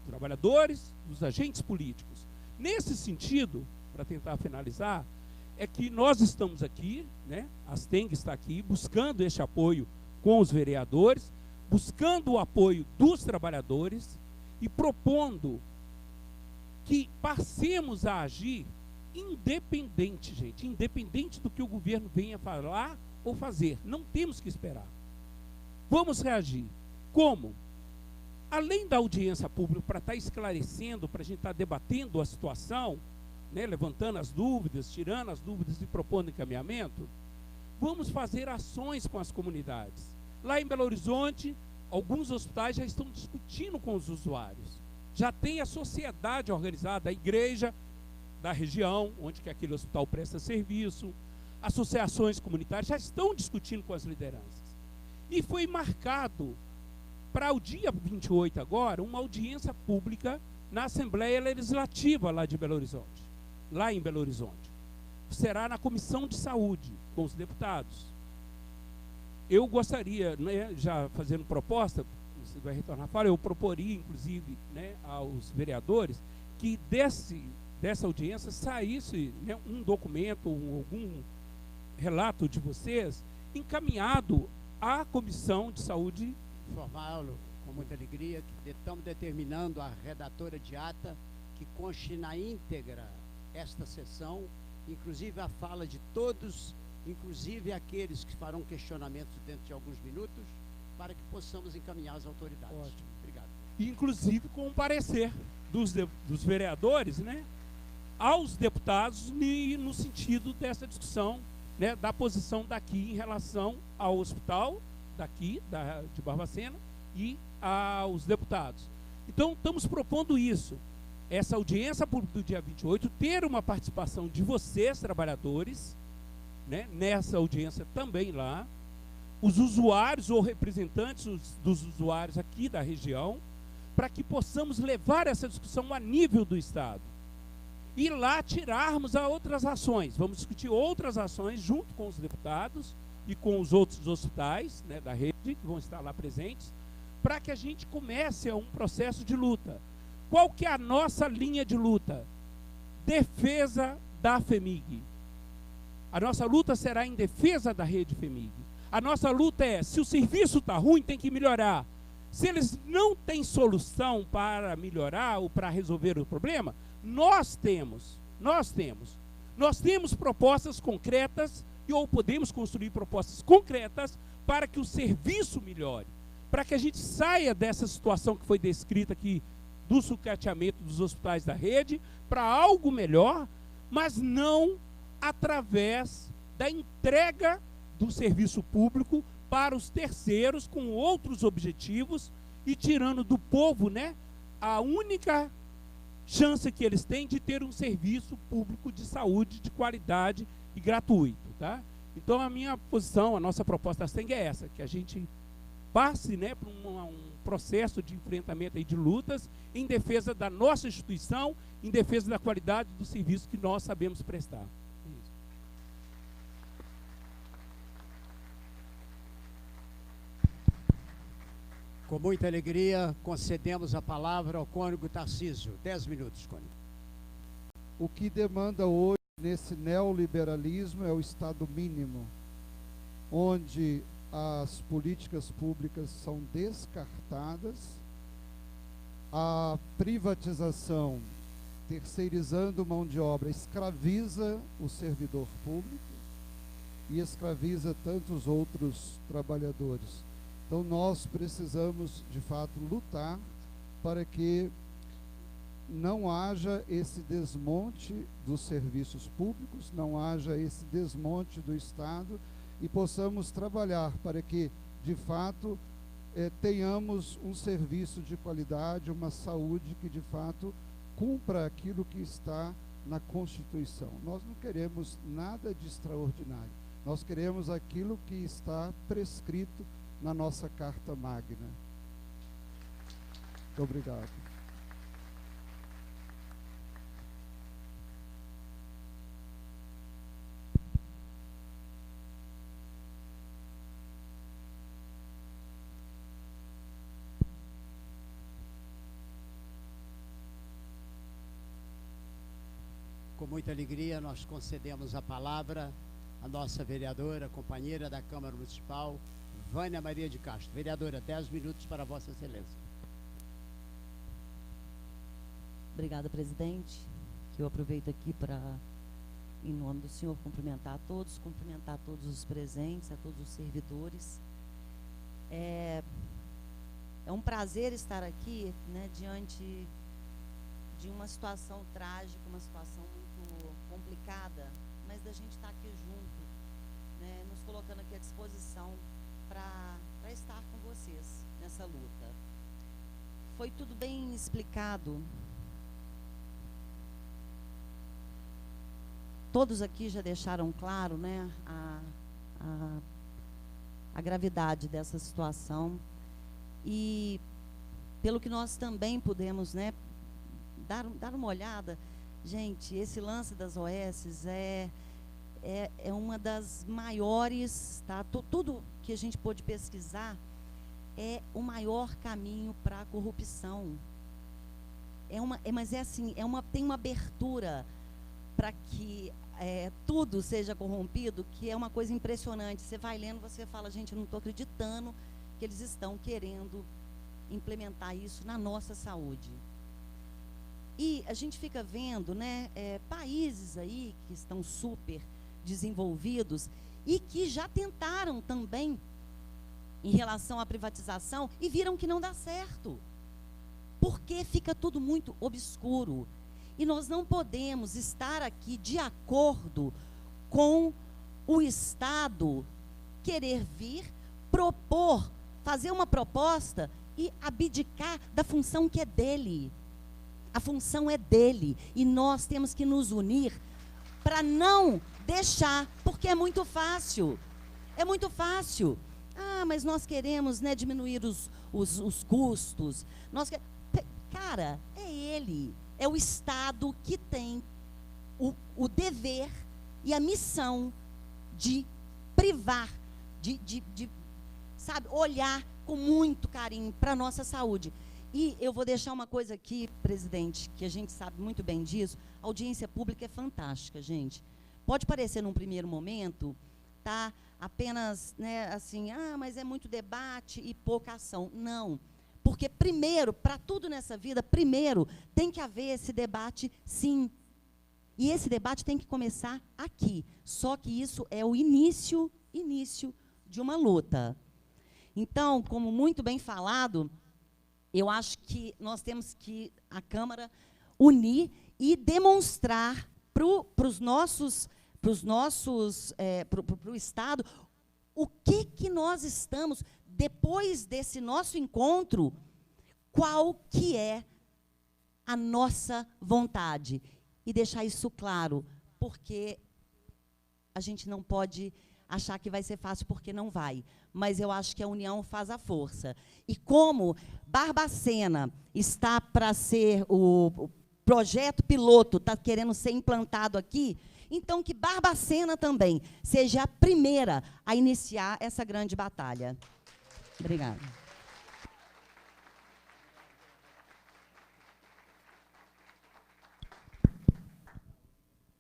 H: trabalhadores, dos agentes políticos. Nesse sentido, para tentar finalizar, é que nós estamos aqui, né, a Asteng está aqui, buscando este apoio com os vereadores, buscando o apoio dos trabalhadores e propondo que passemos a agir independente, gente, independente do que o governo venha falar ou fazer. Não temos que esperar. Vamos reagir. Como? Além da audiência pública, para estar esclarecendo, para a gente estar debatendo a situação, né, levantando as dúvidas, tirando as dúvidas e propondo encaminhamento, vamos fazer ações com as comunidades. Lá em Belo Horizonte, alguns hospitais já estão discutindo com os usuários. Já tem a sociedade organizada, a igreja da região, onde que aquele hospital presta serviço, associações comunitárias já estão discutindo com as lideranças. E foi marcado para o dia 28 agora, uma audiência pública na Assembleia Legislativa lá de Belo Horizonte, lá em Belo Horizonte. Será na Comissão de Saúde, com os deputados. Eu gostaria, né, já fazendo proposta, você vai retornar a fala, eu proporia, inclusive, né, aos vereadores, que dessa audiência saísse, né, um documento, algum relato de vocês, encaminhado à Comissão de Saúde.
B: Informá-lo com muita alegria que estamos determinando a redatora de ata que conste na íntegra esta sessão, inclusive a fala de todos, inclusive aqueles que farão questionamentos dentro de alguns minutos, para que possamos encaminhar às autoridades.
H: Ótimo.
B: Obrigado.
H: Inclusive com o parecer dos vereadores, né, aos deputados no sentido dessa discussão, né, da posição daqui em relação ao hospital daqui, de Barbacena, e aos deputados. Então, estamos propondo isso, essa audiência pública do dia 28, ter uma participação de vocês, trabalhadores, né, nessa audiência também lá, os usuários ou representantes dos usuários aqui da região, para que possamos levar essa discussão a nível do Estado. E lá tirarmos a outras ações. Vamos discutir outras ações junto com os deputados e com os outros hospitais, né, da rede, que vão estar lá presentes, para que a gente comece um processo de luta. Qual que é a nossa linha de luta? Defesa da FEMIG. A nossa luta será em defesa da rede FEMIG. A nossa luta é, se o serviço está ruim, tem que melhorar. Se eles não têm solução para melhorar ou para resolver o problema, nós temos propostas concretas ou podemos construir propostas concretas para que o serviço melhore, para que a gente saia dessa situação que foi descrita aqui do sucateamento dos hospitais da rede para algo melhor, mas não através da entrega do serviço público para os terceiros com outros objetivos e tirando do povo, né, a única chance que eles têm de ter um serviço público de saúde de qualidade e gratuito, tá? Então a minha posição, a nossa proposta da Asteng é essa, que a gente passe, né, por um processo de enfrentamento aí de lutas em defesa da nossa instituição, em defesa da qualidade do serviço que nós sabemos prestar.
B: Com muita alegria, concedemos a palavra ao cônego Tarcísio. 10 minutos, cônego.
I: O que demanda hoje nesse neoliberalismo é o Estado mínimo, onde as políticas públicas são descartadas, a privatização, terceirizando mão de obra, escraviza o servidor público e escraviza tantos outros trabalhadores. Então nós precisamos, de fato, lutar para que não haja esse desmonte dos serviços públicos, não haja esse desmonte do Estado e possamos trabalhar para que, de fato, tenhamos um serviço de qualidade, uma saúde que, de fato, cumpra aquilo que está na Constituição. Nós não queremos nada de extraordinário, nós queremos aquilo que está prescrito na nossa Carta Magna. Muito obrigado.
B: Com muita alegria, nós concedemos a palavra à nossa vereadora, companheira da Câmara Municipal, Vânia Maria de Castro. Vereadora, 10 minutos para Vossa Excelência.
J: Obrigada, presidente. Eu aproveito aqui para, em nome do senhor, cumprimentar todos os presentes, a todos os servidores. É um prazer estar aqui, né, diante de uma situação trágica, uma situação muito complicada, mas da gente estar aqui junto, né, nos colocando aqui à disposição para estar com vocês nessa luta. Foi tudo bem explicado. Todos aqui já deixaram claro, né, a gravidade dessa situação e pelo que nós também pudemos, né, dar uma olhada. Gente, esse lance das OS é uma das maiores, tá? Tudo que a gente pôde pesquisar é o maior caminho para a corrupção. Mas é assim, tem uma abertura para que tudo seja corrompido, que é uma coisa impressionante. Você vai lendo, você fala, gente, eu não estou acreditando que eles estão querendo implementar isso na nossa saúde. E a gente fica vendo, né, países aí que estão super desenvolvidos e que já tentaram também em relação à privatização e viram que não dá certo, porque fica tudo muito obscuro. E nós não podemos estar aqui de acordo com o Estado querer vir, propor, fazer uma proposta e abdicar da função que é dele. A função é dele e nós temos que nos unir para não deixar, porque é muito fácil. É muito fácil. Ah, mas nós queremos, né, diminuir os custos. Cara, é ele. É o Estado que tem o dever e a missão de privar, sabe, olhar com muito carinho para a nossa saúde. E eu vou deixar uma coisa aqui, presidente, que a gente sabe muito bem disso. A audiência pública é fantástica, gente. Pode parecer num primeiro momento, tá, apenas, né, assim, mas é muito debate e pouca ação. Não. Porque primeiro, para tudo nessa vida, primeiro tem que haver esse debate, sim. E esse debate tem que começar aqui. Só que isso é o início de uma luta. Então, como muito bem falado, eu acho que nós temos que, a Câmara, unir e demonstrar para o Estado o que nós estamos, depois desse nosso encontro, qual que é a nossa vontade. E deixar isso claro, porque a gente não pode achar que vai ser fácil, porque não vai. Mas eu acho que a união faz a força. E como Barbacena está para ser o projeto piloto, está querendo ser implantado aqui, então que Barbacena também seja a primeira a iniciar essa grande batalha. Obrigada.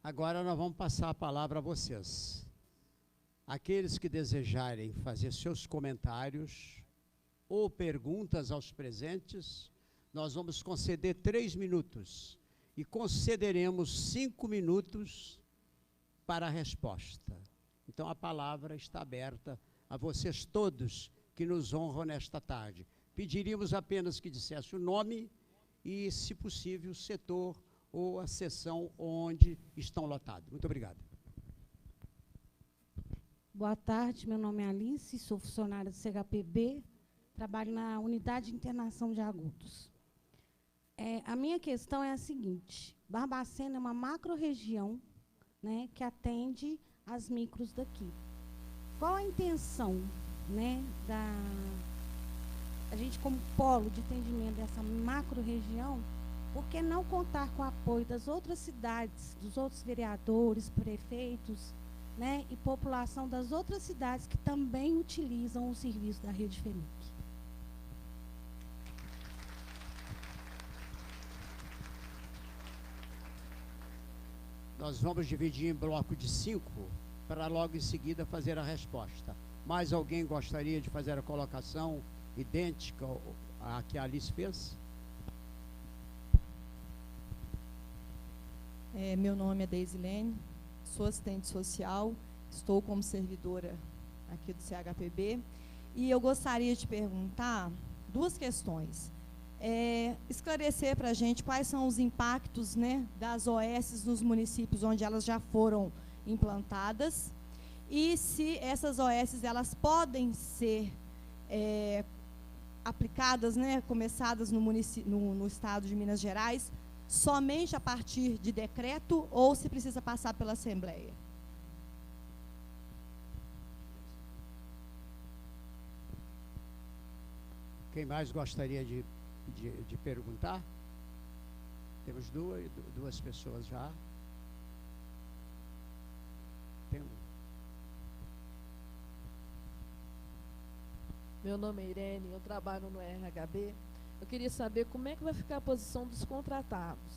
B: Agora nós vamos passar a palavra a vocês. Aqueles que desejarem fazer seus comentários ou perguntas aos presentes, nós vamos conceder 3 minutos e concederemos 5 minutos para a resposta. Então a palavra está aberta a vocês todos que nos honram nesta tarde. Pediríamos apenas que dissesse o nome e, se possível, o setor ou a sessão onde estão lotados. Muito obrigado.
K: Boa tarde, meu nome é Alice, sou funcionária do CHPB, trabalho na Unidade de Internação de Agudos. A minha questão é a seguinte: Barbacena é uma macro-região, né, que atende as micros daqui. Qual a intenção, né, a gente como polo de atendimento dessa macro-região? Por que não contar com o apoio das outras cidades, dos outros vereadores, prefeitos, né, e população das outras cidades que também utilizam o serviço da Rede FEMIG?
B: Nós vamos dividir em bloco de 5 para logo em seguida fazer a resposta. Mais alguém gostaria de fazer a colocação idêntica à que a Alice fez?
L: Meu nome é Deisilene, sou assistente social, estou como servidora aqui do CHPB e eu gostaria de perguntar 2 questões. Esclarecer para a gente quais são os impactos, né, das OS nos municípios onde elas já foram implantadas e se essas OS elas podem ser aplicadas, né, começadas no estado de Minas Gerais, somente a partir de decreto ou se precisa passar pela Assembleia?
B: Quem mais gostaria de perguntar? Temos duas pessoas já.
M: Meu nome é Irene, eu trabalho no RHB. Eu queria saber como é que vai ficar a posição dos contratados,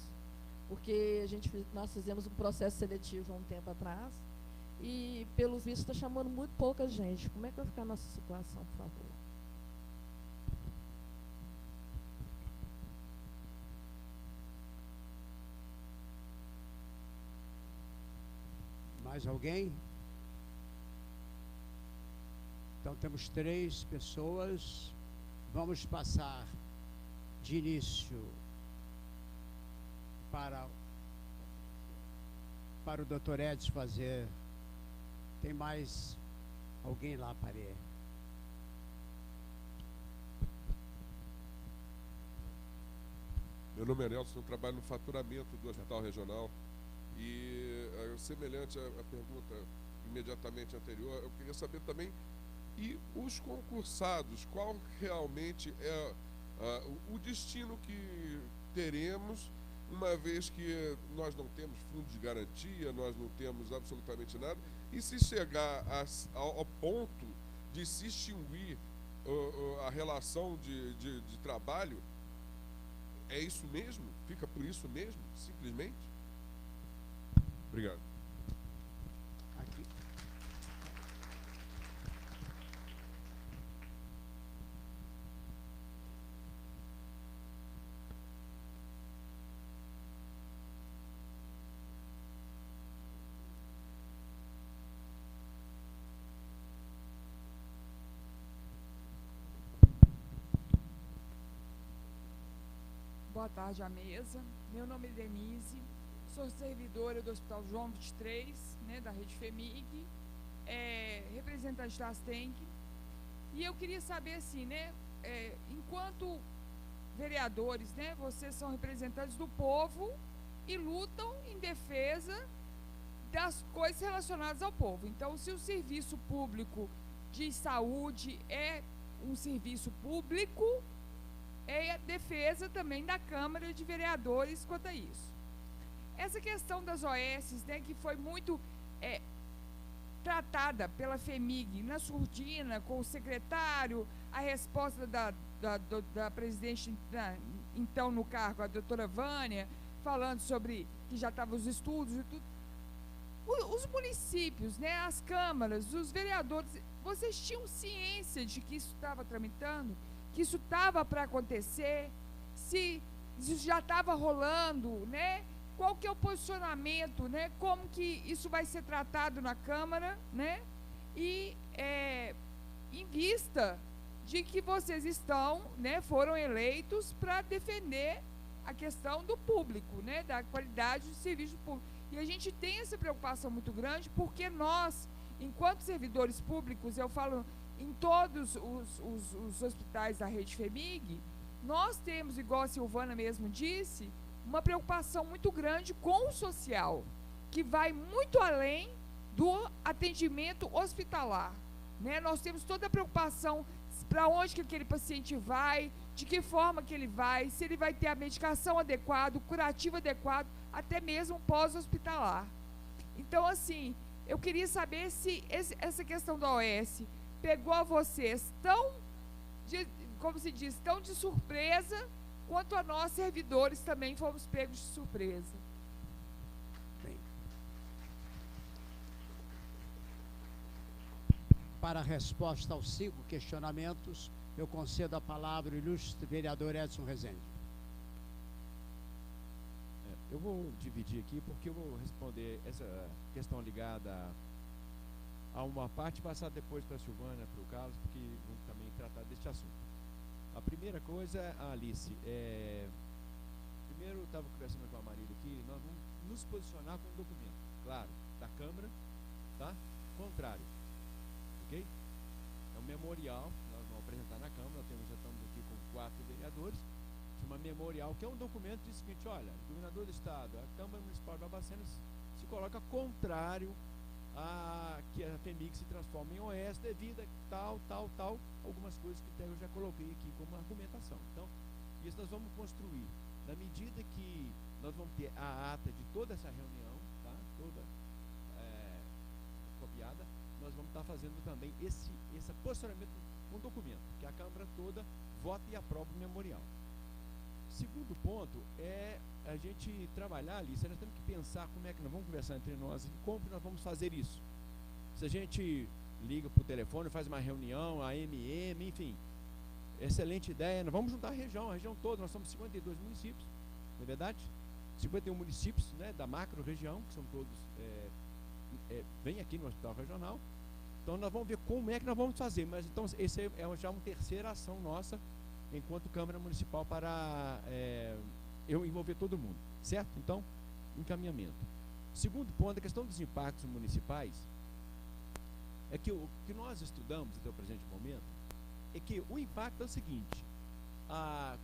M: porque nós fizemos um processo seletivo há um tempo atrás e, pelo visto, está chamando muito pouca gente. Como é que vai ficar a nossa situação, por favor?
B: Mais alguém? Então temos 3 pessoas. Vamos passar de início para o Dr. Edson fazer. Tem mais alguém lá, Parê?
N: Meu nome é Nelson, eu trabalho no faturamento do Hospital Regional e, semelhante à pergunta imediatamente anterior, eu queria saber também, e os concursados, qual realmente é o destino que teremos, uma vez que nós não temos fundo de garantia, nós não temos absolutamente nada, e se chegar ao ponto de se extinguir a relação de trabalho, é isso mesmo? Fica por isso mesmo, simplesmente? Obrigado.
B: Aqui.
O: Boa tarde à mesa. Meu nome é Denise, sou servidora do Hospital João 23, né, da Rede FEMIG, representante da Astenc. E eu queria saber assim, né, enquanto vereadores, né, vocês são representantes do povo e lutam em defesa das coisas relacionadas ao povo. Então, se o serviço público de saúde é um serviço público, é a defesa também da Câmara de Vereadores quanto a isso. Essa questão das OS, né, que foi muito tratada pela FEMIG na surdina, com o secretário, a resposta da presidente, então no cargo, a doutora Vânia, falando sobre que já estavam os estudos e tudo. Os municípios, né, as câmaras, os vereadores, vocês tinham ciência de que isso estava tramitando, que isso estava para acontecer, se isso já estava rolando, né? Qual que é o posicionamento, né? Como que isso vai ser tratado na Câmara, né? E em vista de que vocês estão, né, foram eleitos para defender a questão do público, né, da qualidade do serviço público. E a gente tem essa preocupação muito grande, porque nós, enquanto servidores públicos, eu falo em todos os hospitais da rede FEMIG, nós temos, igual a Silvana mesmo disse, uma preocupação muito grande com o social, que vai muito além do atendimento hospitalar, né? Nós temos toda a preocupação para onde que aquele paciente vai, de que forma que ele vai, se ele vai ter a medicação adequada, o curativo adequado, até mesmo pós-hospitalar. Então, assim, eu queria saber se essa questão da OS pegou a vocês tão, como se diz, tão de surpresa, quanto a nós, servidores, também fomos pegos de surpresa.
B: Bem. Para a resposta aos 5 questionamentos, eu concedo a palavra ao ilustre vereador Edson Rezende.
C: Eu vou dividir aqui, porque eu vou responder essa questão ligada a uma parte, passar depois para a Silvana, para o Carlos, porque vão também tratar deste assunto. A primeira coisa, Alice, primeiro eu estava conversando com a Marília aqui, nós vamos nos posicionar com um documento, claro, da Câmara, tá? Contrário, ok? É um memorial, nós vamos apresentar na Câmara, já estamos aqui com 4 vereadores, chama memorial, que é um documento que diz o seguinte: olha, o governador do estado, a Câmara Municipal de Barbacena se coloca contrário a que a FEMIG se transforma em OS devido a tal, algumas coisas que eu já coloquei aqui como argumentação. Então, isso nós vamos construir. Na medida que nós vamos ter a ata de toda essa reunião, tá? Toda copiada, nós vamos estar fazendo também esse posicionamento com documento, que a Câmara toda vota e aprova o memorial. Segundo ponto é a gente trabalhar ali, nós temos que pensar como é que nós vamos conversar entre nós e como que nós vamos fazer isso. Se a gente liga por telefone, faz uma reunião, a MM, enfim, excelente ideia, nós vamos juntar a região toda, nós somos 52 municípios, não é verdade? 51 municípios, né, da macro região, que são todos, vem aqui no Hospital Regional, então nós vamos ver como é que nós vamos fazer, mas então esse é já uma terceira ação nossa, enquanto Câmara Municipal, para eu envolver todo mundo, certo? Então, encaminhamento. Segundo ponto, a questão dos impactos municipais, é que o que nós estudamos até o presente momento, é que o impacto é o seguinte: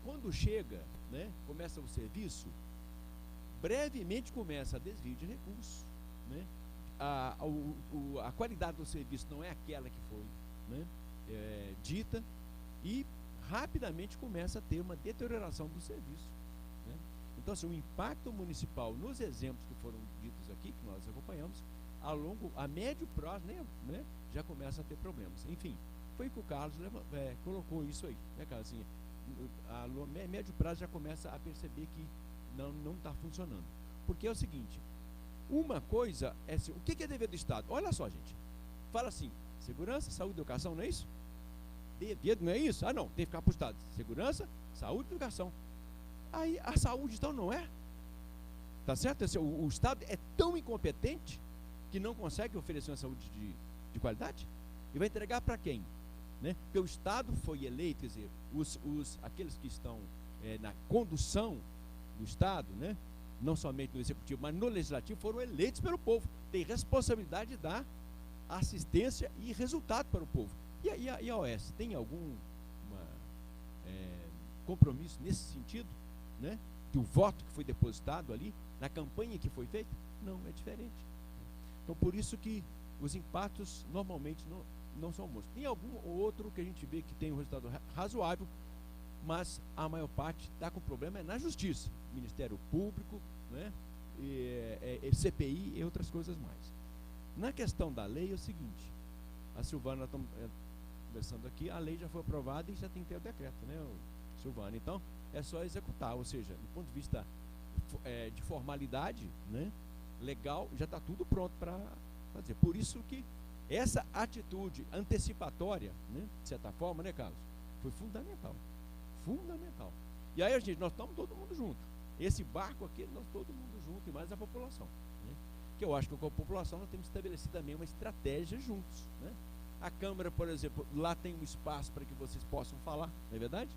C: quando chega, né, começa o serviço, brevemente começa a desvio de recursos, né? A qualidade do serviço não é aquela que foi, né, dita, e rapidamente começa a ter uma deterioração do serviço, né? Então, assim, o impacto municipal nos exemplos que foram ditos aqui, que nós acompanhamos, a médio prazo, né, já começa a ter problemas. Enfim, foi que o Carlos colocou isso aí, né, Carlos? Assim, a médio prazo já começa a perceber que não está funcionando. Porque é o seguinte, uma coisa é assim, o que é dever do Estado? Olha só, gente, fala assim, segurança, saúde e educação, não é isso? Não é isso? Não, tem que ficar para o Estado. Segurança, saúde e educação. Aí a saúde, então, não é? Tá certo? O Estado é tão incompetente que não consegue oferecer uma saúde de qualidade? E vai entregar para quem? Né? Porque o Estado foi eleito, quer dizer, aqueles que estão na condução do Estado, né? Não somente no Executivo, mas no Legislativo, foram eleitos pelo povo. Tem responsabilidade de dar assistência e resultado para o povo. E a OS tem algum compromisso nesse sentido, né? Que o voto que foi depositado ali, na campanha que foi feita? Não, é diferente. Então, por isso que os impactos normalmente não são muitos. Tem algum ou outro que a gente vê que tem um resultado razoável, mas a maior parte está com problema na justiça, Ministério Público, né, CPI e outras coisas mais. Na questão da lei é o seguinte, a Silvana, estamos conversando aqui, a lei já foi aprovada e já tem que ter o decreto, né, Silvana? Então, é só executar, ou seja, do ponto de vista de formalidade, né, legal, já está tudo pronto para fazer. Por isso que essa atitude antecipatória, né, de certa forma, né, Carlos, foi fundamental. Fundamental. E aí, gente, nós estamos todo mundo junto. Esse barco aqui, nós todo mundo junto, e mais a população. Né? Que eu acho que com a população nós temos que estabelecer também uma estratégia juntos. Né? A Câmara, por exemplo, lá tem um espaço para que vocês possam falar, não é verdade?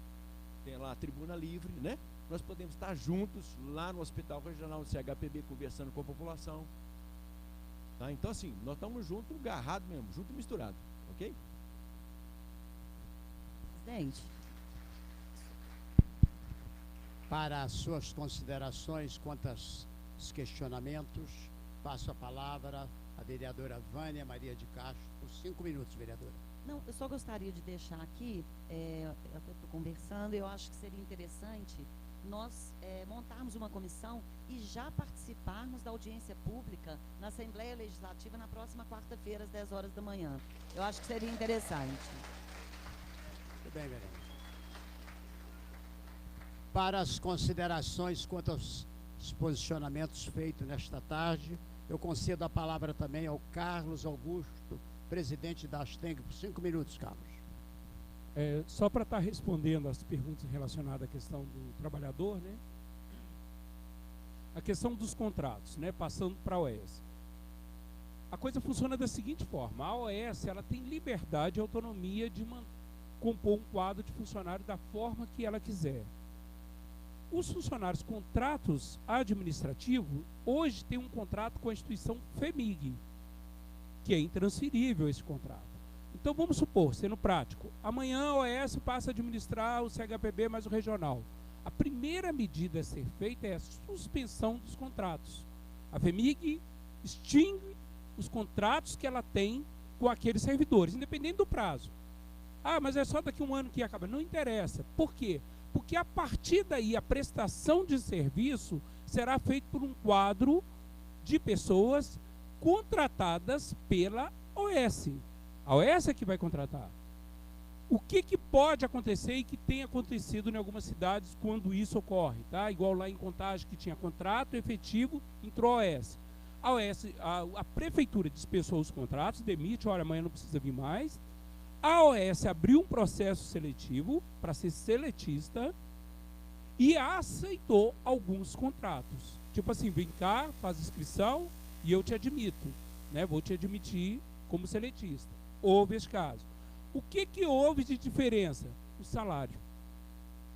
C: Tem lá a tribuna livre, né? Nós podemos estar juntos lá no Hospital Regional do CHPB conversando com a população. Tá? Então, assim, nós estamos juntos, agarrados mesmo, junto e misturado, ok?
J: Presidente.
B: Para as suas considerações quanto aos questionamentos, passo a palavra à vereadora Vânia Maria de Castro, por 5 minutos, vereadora.
J: Não, eu só gostaria de deixar aqui, eu até estou conversando, eu acho que seria interessante nós montarmos uma comissão e já participarmos da audiência pública na Assembleia Legislativa na próxima quarta-feira, às 10 horas da manhã. Eu acho que seria interessante.
B: Muito bem, vereador. Para as considerações quanto aos posicionamentos feitos nesta tarde, eu concedo a palavra também ao Carlos Augusto, presidente da Asteng, por 5 minutos, Carlos.
H: Só para estar respondendo as perguntas relacionadas à questão do trabalhador, né? A questão dos contratos, né? Passando para a OS. A coisa funciona da seguinte forma: a OS ela tem liberdade e autonomia de compor um quadro de funcionário da forma que ela quiser. Os funcionários contratos administrativos hoje têm um contrato com a instituição FEMIG, que é intransferível esse contrato. Então vamos supor, sendo prático, amanhã a OS passa a administrar o CHPB mais o regional. A primeira medida a ser feita é a suspensão dos contratos. A FEMIG extingue os contratos que ela tem com aqueles servidores, independente do prazo. Ah, mas é só daqui a um ano que acaba. Não interessa. Por quê? Porque a partir daí a prestação de serviço será feita por um quadro de pessoas contratadas pela OS. A OS é que vai contratar. O que pode acontecer e que tem acontecido em algumas cidades quando isso ocorre, tá? Igual lá em Contagem, que tinha contrato efetivo, entrou a OS. A prefeitura dispensou os contratos, demite, olha, amanhã não precisa vir mais. A OS abriu um processo seletivo para ser seletista e aceitou alguns contratos. Tipo assim, vem cá, faz inscrição e eu te admito, né? Vou te admitir como seletista. Houve esse caso. O que houve de diferença? O salário.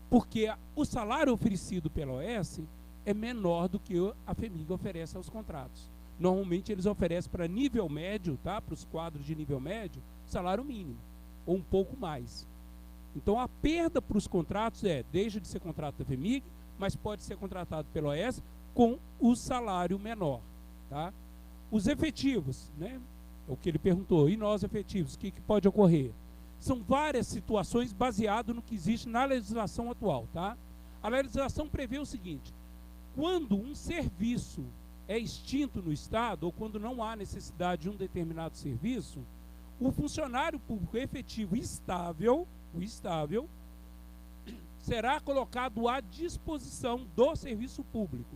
H: Porque o salário oferecido pela OS é menor do que a FEMIG oferece aos contratos. Normalmente eles oferecem para nível médio, tá? Para os quadros de nível médio, salário mínimo, ou um pouco mais. Então a perda para os contratos deixa de ser contrato da FEMIG, mas pode ser contratado pela OS com o salário menor. Tá? Os efetivos, né? O que ele perguntou, e nós efetivos, o que pode ocorrer? São várias situações baseadas no que existe na legislação atual. Tá? A legislação prevê o seguinte: quando um serviço é extinto no Estado, ou quando não há necessidade de um determinado serviço, o funcionário público efetivo estável, o estável, será colocado à disposição do serviço público.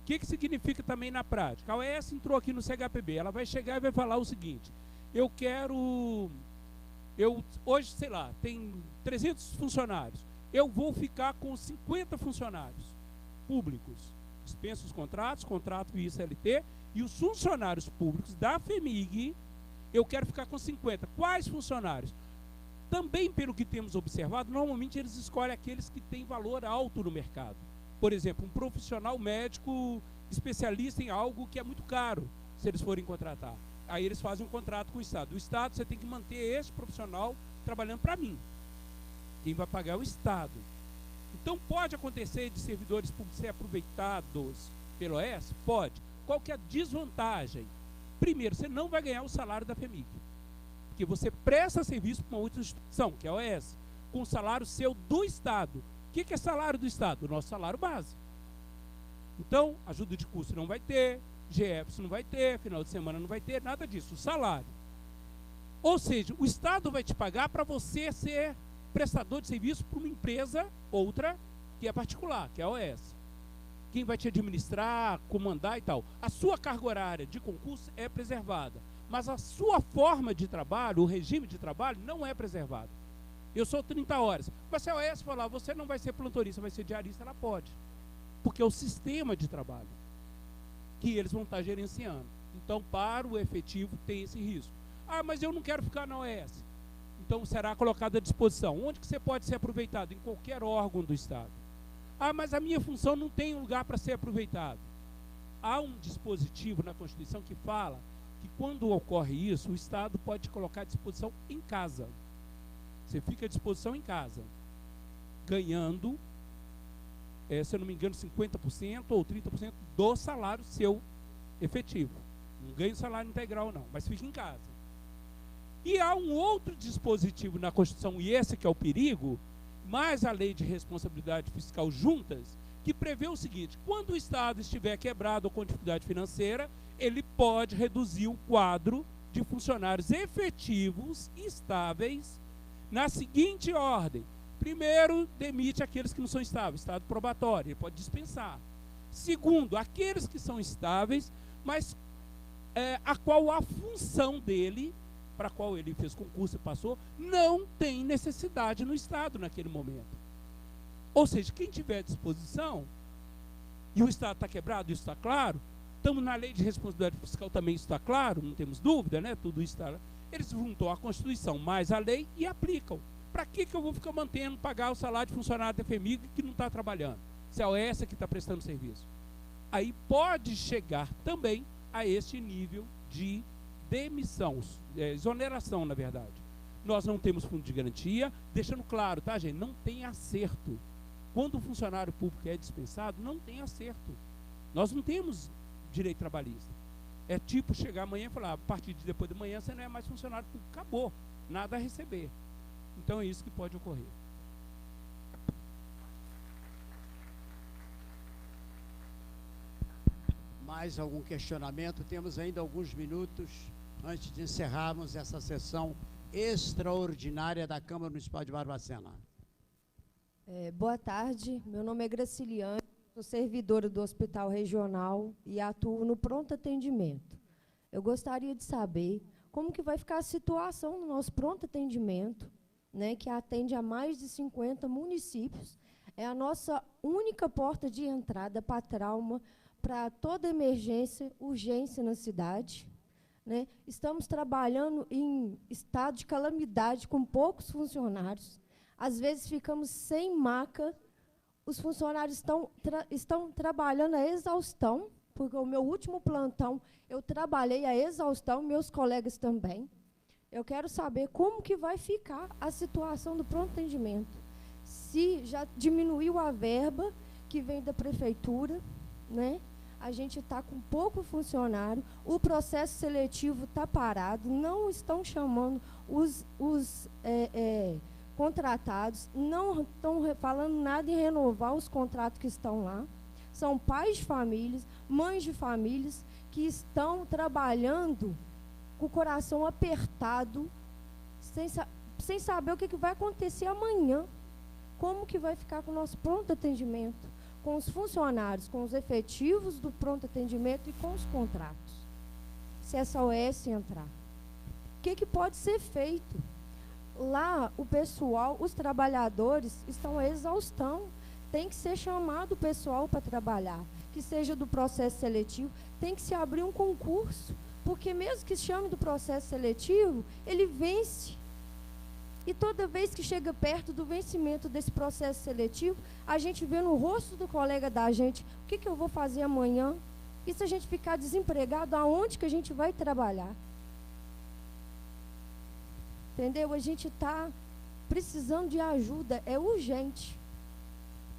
H: O que significa também na prática? A OS entrou aqui no CHPB, ela vai chegar e vai falar o seguinte: hoje, sei lá, tem 300 funcionários, eu vou ficar com 50 funcionários públicos. Dispensa os contratos, contrato ICLT, e os funcionários públicos da FEMIG, eu quero ficar com 50. Quais funcionários? Também, pelo que temos observado, normalmente eles escolhem aqueles que têm valor alto no mercado. Por exemplo, um profissional médico especialista em algo que é muito caro, se eles forem contratar. Aí eles fazem um contrato com o Estado. O Estado, você tem que manter esse profissional trabalhando para mim. Quem vai pagar é o Estado. Então, pode acontecer de servidores públicos serem aproveitados pelo OS? Pode. Qual que é a desvantagem? Primeiro, você não vai ganhar o salário da FEMIG, porque você presta serviço para uma outra instituição, que é a OS, com o salário seu do Estado. O que é salário do Estado? O nosso salário base. Então, ajuda de custo não vai ter, GFs não vai ter, final de semana não vai ter, nada disso, o salário. Ou seja, o Estado vai te pagar para você ser prestador de serviço para uma empresa, outra, que é particular, que é a OS. Quem vai te administrar, comandar e tal. A sua carga horária de concurso é preservada, mas a sua forma de trabalho, o regime de trabalho, não é preservado. Eu sou 30 horas. Mas se a OS falar, você não vai ser plantonista, vai ser diarista, ela pode. Porque é o sistema de trabalho que eles vão estar gerenciando. Então, para o efetivo, tem esse risco. Ah, mas eu não quero ficar na OS. Então, será colocado à disposição. Onde que você pode ser aproveitado? Em qualquer órgão do Estado. Ah, mas a minha função não tem lugar para ser aproveitado. Há um dispositivo na Constituição que fala que quando ocorre isso, o Estado pode te colocar à disposição em casa. Você fica à disposição em casa, ganhando, se eu não me engano, 50% ou 30% do salário seu efetivo. Não ganha o salário integral, não, mas fica em casa. E há um outro dispositivo na Constituição, e esse que é o perigo, mais a lei de responsabilidade fiscal juntas, que prevê o seguinte: quando o Estado estiver quebrado ou com dificuldade financeira, ele pode reduzir o quadro de funcionários efetivos e estáveis na seguinte ordem. Primeiro, demite aqueles que não são estáveis, estado probatório, ele pode dispensar. Segundo, aqueles que são estáveis, mas a qual a função dele, para a qual ele fez concurso e passou, não tem necessidade no Estado naquele momento. Ou seja, quem tiver à disposição, e o Estado está quebrado, isso está claro, estamos na lei de responsabilidade fiscal também, isso está claro, não temos dúvida, né? Tudo isso está. Eles juntam a Constituição mais a lei e aplicam. Para que eu vou ficar mantendo, pagar o salário de funcionário da FEMIG que não está trabalhando? Se é a OS que está prestando serviço. Aí pode chegar também a este nível de demissão, exoneração, na verdade. Nós não temos fundo de garantia, deixando claro, tá, gente? Não tem acerto. Quando o funcionário público é dispensado, não tem acerto. Nós não temos direito trabalhista. É tipo chegar amanhã e falar, a partir de depois de manhã você não é mais funcionário público, acabou, nada a receber. Então é isso que pode ocorrer.
B: Mais algum questionamento? Temos ainda alguns minutos antes de encerrarmos essa sessão extraordinária da Câmara Municipal de Barbacena.
P: Boa tarde, meu nome é Graciliane, sou servidora do Hospital Regional e atuo no pronto atendimento. Eu gostaria de saber como que vai ficar a situação no nosso pronto atendimento, né, que atende a mais de 50 municípios. É a nossa única porta de entrada para trauma, para toda emergência, urgência na cidade. Né? Estamos trabalhando em estado de calamidade, com poucos funcionários. Às vezes ficamos sem maca, os funcionários estão trabalhando a exaustão, porque o meu último plantão eu trabalhei a exaustão, meus colegas também. Eu quero saber como que vai ficar a situação do pronto atendimento. Se já diminuiu a verba que vem da prefeitura, né? A gente está com pouco funcionário, o processo seletivo está parado, não estão chamando os contratados, não estão falando nada em renovar os contratos que estão lá. São pais de famílias, mães de famílias que estão trabalhando com o coração apertado, sem saber o que vai acontecer amanhã. Como que vai ficar com o nosso pronto atendimento? Com os funcionários, com os efetivos do pronto atendimento e com os contratos. Se essa OS entrar. O que pode ser feito? Lá, o pessoal, os trabalhadores estão à exaustão. Tem que ser chamado o pessoal para trabalhar. Que seja do processo seletivo, tem que se abrir um concurso. Porque mesmo que chame do processo seletivo, ele vence. E toda vez que chega perto do vencimento desse processo seletivo, a gente vê no rosto do colega da gente, o que eu vou fazer amanhã? E se a gente ficar desempregado, aonde que a gente vai trabalhar? Entendeu? A gente está precisando de ajuda, é urgente.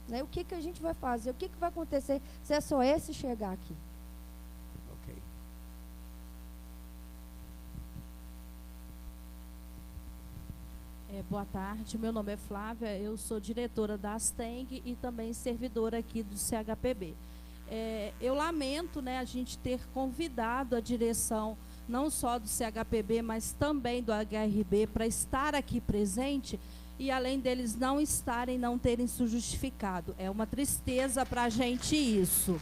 P: Né? O que a gente vai fazer? O que vai acontecer se essa OS chegar aqui?
B: Ok.
Q: Boa tarde, meu nome é Flávia, eu sou diretora da Asteng e também servidora aqui do CHPB. Eu lamento, né, a gente ter convidado a direção não só do CHPB, mas também do HRB para estar aqui presente e além deles não estarem, não terem se justificado. É uma tristeza para a gente isso.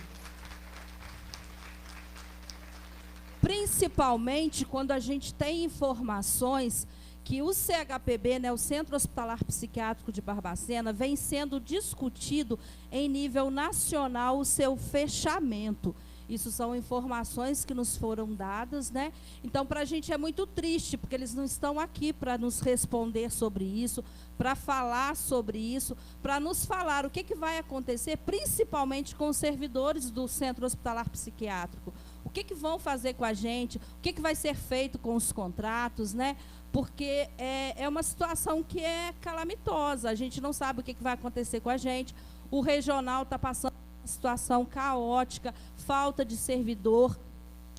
Q: Principalmente quando a gente tem informações que o CHPB, né, o Centro Hospitalar Psiquiátrico de Barbacena, vem sendo discutido em nível nacional o seu fechamento. Isso são informações que nos foram dadas, né? Então, para a gente é muito triste, porque eles não estão aqui para nos responder sobre isso, para falar sobre isso, para nos falar o que vai acontecer, principalmente com os servidores do Centro Hospitalar Psiquiátrico. O que vão fazer com a gente, o que vai ser feito com os contratos, né? Porque é uma situação que é calamitosa, a gente não sabe o que vai acontecer com a gente, o regional está passando uma situação caótica, falta de servidor,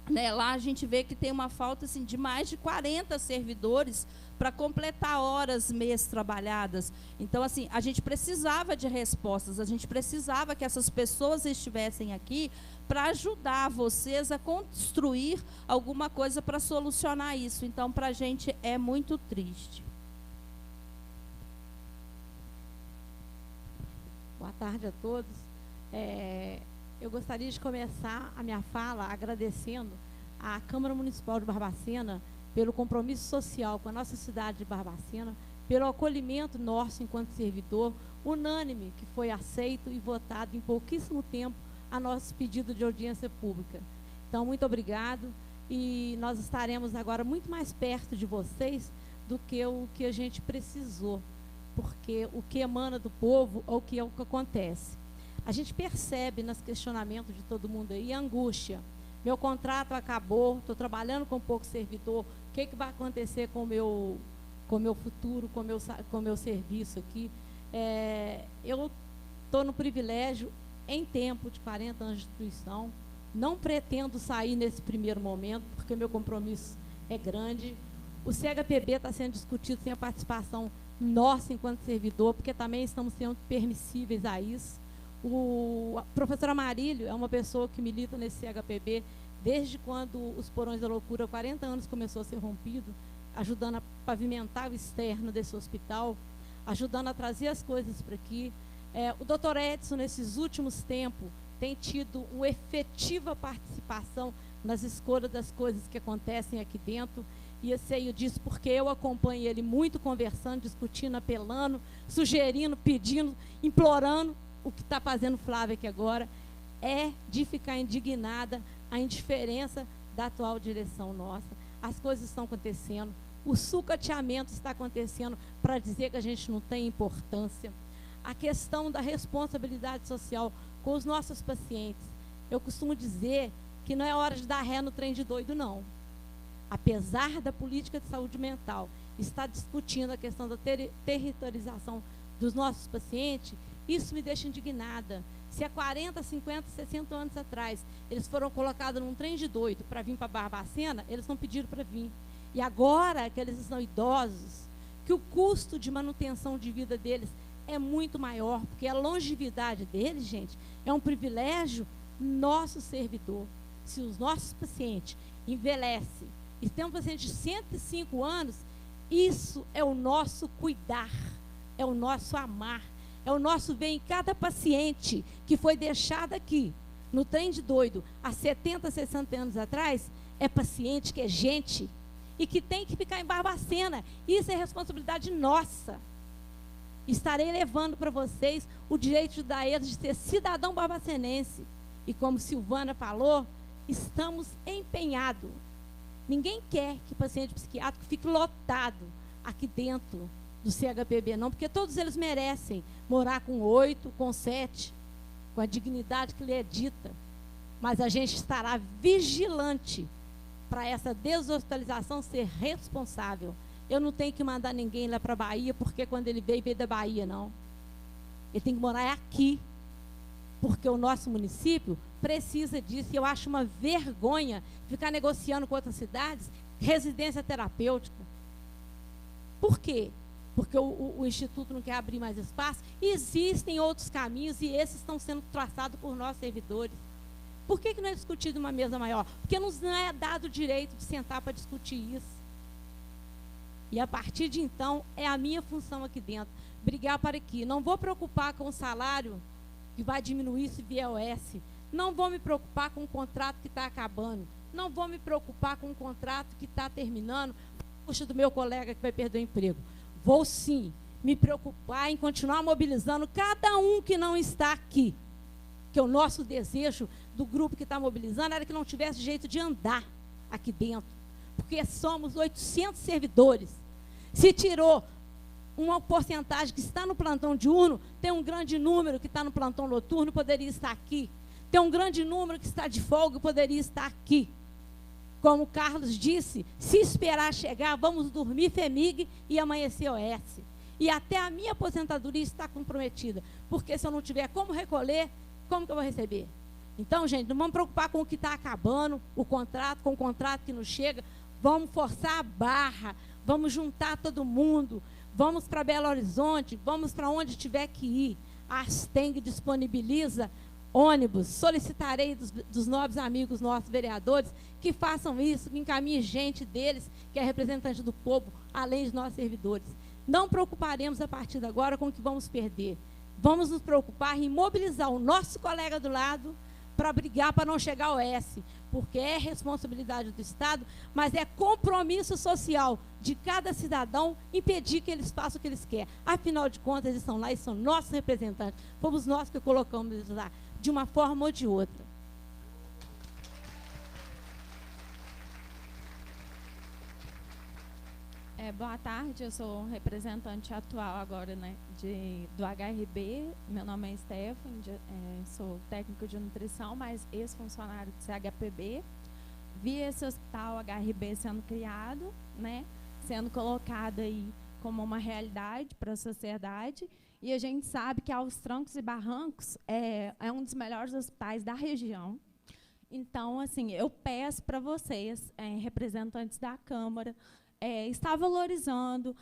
Q: né? Lá a gente vê que tem uma falta assim, de mais de 40 servidores para completar horas mês trabalhadas. Então, assim, a gente precisava de respostas, a gente precisava que essas pessoas estivessem aqui para ajudar vocês a construir alguma coisa para solucionar isso. Então, para a gente é muito triste.
R: Boa tarde a todos. Eu gostaria de começar a minha fala agradecendo à Câmara Municipal de Barbacena pelo compromisso social com a nossa cidade de Barbacena, pelo acolhimento nosso enquanto servidor, unânime, que foi aceito e votado em pouquíssimo tempo a nosso pedido de audiência pública. Então, muito obrigado, e nós estaremos agora muito mais perto de vocês do que o que a gente precisou, porque o que emana do povo é o que acontece. A gente percebe nos questionamentos de todo mundo aí a angústia. Meu contrato acabou, estou trabalhando com pouco servidor, o que vai acontecer com o meu futuro, com o meu serviço aqui? Eu estou no privilégio, em tempo de 40 anos de instituição, não pretendo sair nesse primeiro momento, porque meu compromisso é grande. O CHPB está sendo discutido sem a participação nossa enquanto servidor, porque também estamos sendo permissíveis a isso. O professor Amarílio é uma pessoa que milita nesse CHPB desde quando os Porões da Loucura, 40 anos, começou a ser rompido, ajudando a pavimentar o externo desse hospital, ajudando a trazer as coisas para aqui. O doutor Edson, nesses últimos tempos, tem tido uma efetiva participação nas escolhas das coisas que acontecem aqui dentro, e eu sei disso porque eu acompanho ele muito conversando, discutindo, apelando, sugerindo, pedindo, implorando. O que está fazendo Flávia aqui agora é de ficar indignada a indiferença da atual direção nossa. As coisas estão acontecendo, o sucateamento está acontecendo para dizer que a gente não tem importância. A questão da responsabilidade social com os nossos pacientes. Eu costumo dizer que não é hora de dar ré no trem de doido, não. Apesar da política de saúde mental estar discutindo a questão da territorialização dos nossos pacientes, isso me deixa indignada. Se há 40, 50, 60 anos atrás eles foram colocados num trem de doido para vir para Barbacena, eles não pediram para vir. E agora que eles são idosos, que o custo de manutenção de vida deles é muito maior, porque a longevidade deles, gente, é um privilégio nosso servidor. Se os nossos pacientes envelhecem e tem um paciente de 105 anos, isso é o nosso cuidar, é o nosso amar, é o nosso ver em cada paciente que foi deixado aqui, no trem de doido, há 70, 60 anos atrás, é paciente que é gente e que tem que ficar em Barbacena. Isso é responsabilidade nossa. Estarei levando para vocês o direito da eles de ser cidadão barbacenense. E como Silvana falou, estamos empenhados. Ninguém quer que paciente psiquiátrico fique lotado aqui dentro do CHPB, não, porque todos eles merecem morar com 8, com 7, com a dignidade que lhe é dita. Mas a gente estará vigilante para essa deshospitalização ser responsável. Eu não tenho que mandar ninguém lá para a Bahia, porque quando ele veio da Bahia, não. Ele tem que morar aqui, porque o nosso município precisa disso. E eu acho uma vergonha ficar negociando com outras cidades residência terapêutica. Por quê? porque o Instituto não quer abrir mais espaço. Existem outros caminhos e esses estão sendo traçados por nós, servidores. Por que não é discutido uma mesa maior? Porque nos não é dado o direito de sentar para discutir isso. E a partir de então, é a minha função aqui dentro, brigar para que não vou preocupar com o salário que vai diminuir se vier OS, não vou me preocupar com o contrato que está acabando, não vou me preocupar com o contrato que está terminando, puxa do meu colega que vai perder o emprego. Vou sim me preocupar em continuar mobilizando cada um que não está aqui. Que o nosso desejo do grupo que está mobilizando era que não tivesse jeito de andar aqui dentro. Porque somos 800 servidores. Se tirou uma porcentagem que está no plantão diurno, tem um grande número que está no plantão noturno, poderia estar aqui. Tem um grande número que está de folga, poderia estar aqui. Como o Carlos disse, se esperar chegar, vamos dormir FEMIG e amanhecer OS. E até a minha aposentadoria está comprometida. Porque se eu não tiver como recolher, como que eu vou receber? Então, gente, não vamos preocupar com o que está acabando, o contrato, com o contrato que não chega. Vamos forçar a barra, vamos juntar todo mundo, vamos para Belo Horizonte, vamos para onde tiver que ir. A Asteng disponibiliza ônibus, solicitarei dos nobres amigos nossos vereadores que façam isso, que encaminhem gente deles, que é representante do povo, além de nós servidores. Não preocuparemos a partir de agora com o que vamos perder. Vamos nos preocupar em mobilizar o nosso colega do lado para brigar para não chegar ao OS, porque é responsabilidade do Estado, mas é compromisso social de cada cidadão impedir que eles façam o que eles querem. Afinal de contas, eles estão lá e são nossos representantes. Fomos nós que colocamos eles lá, de uma forma ou de outra.
S: Boa tarde, eu sou representante atual agora, né, do HRB. Meu nome é Stephanie, sou técnico de nutrição, mas ex-funcionário do CHPB. Vi esse hospital HRB sendo criado, né, sendo colocado aí como uma realidade para a sociedade, e a gente sabe que aos trancos e barrancos é um dos melhores hospitais da região. Então, assim, eu peço para vocês, representantes da Câmara, está valorizando,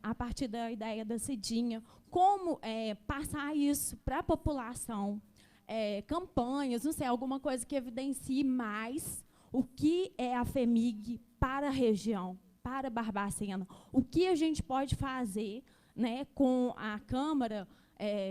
S: a partir da ideia da Cidinha, como passar isso para a população, campanhas, não sei, alguma coisa que evidencie mais o que é a FEMIG para a região, para Barbacena, o que a gente pode fazer, né, com a Câmara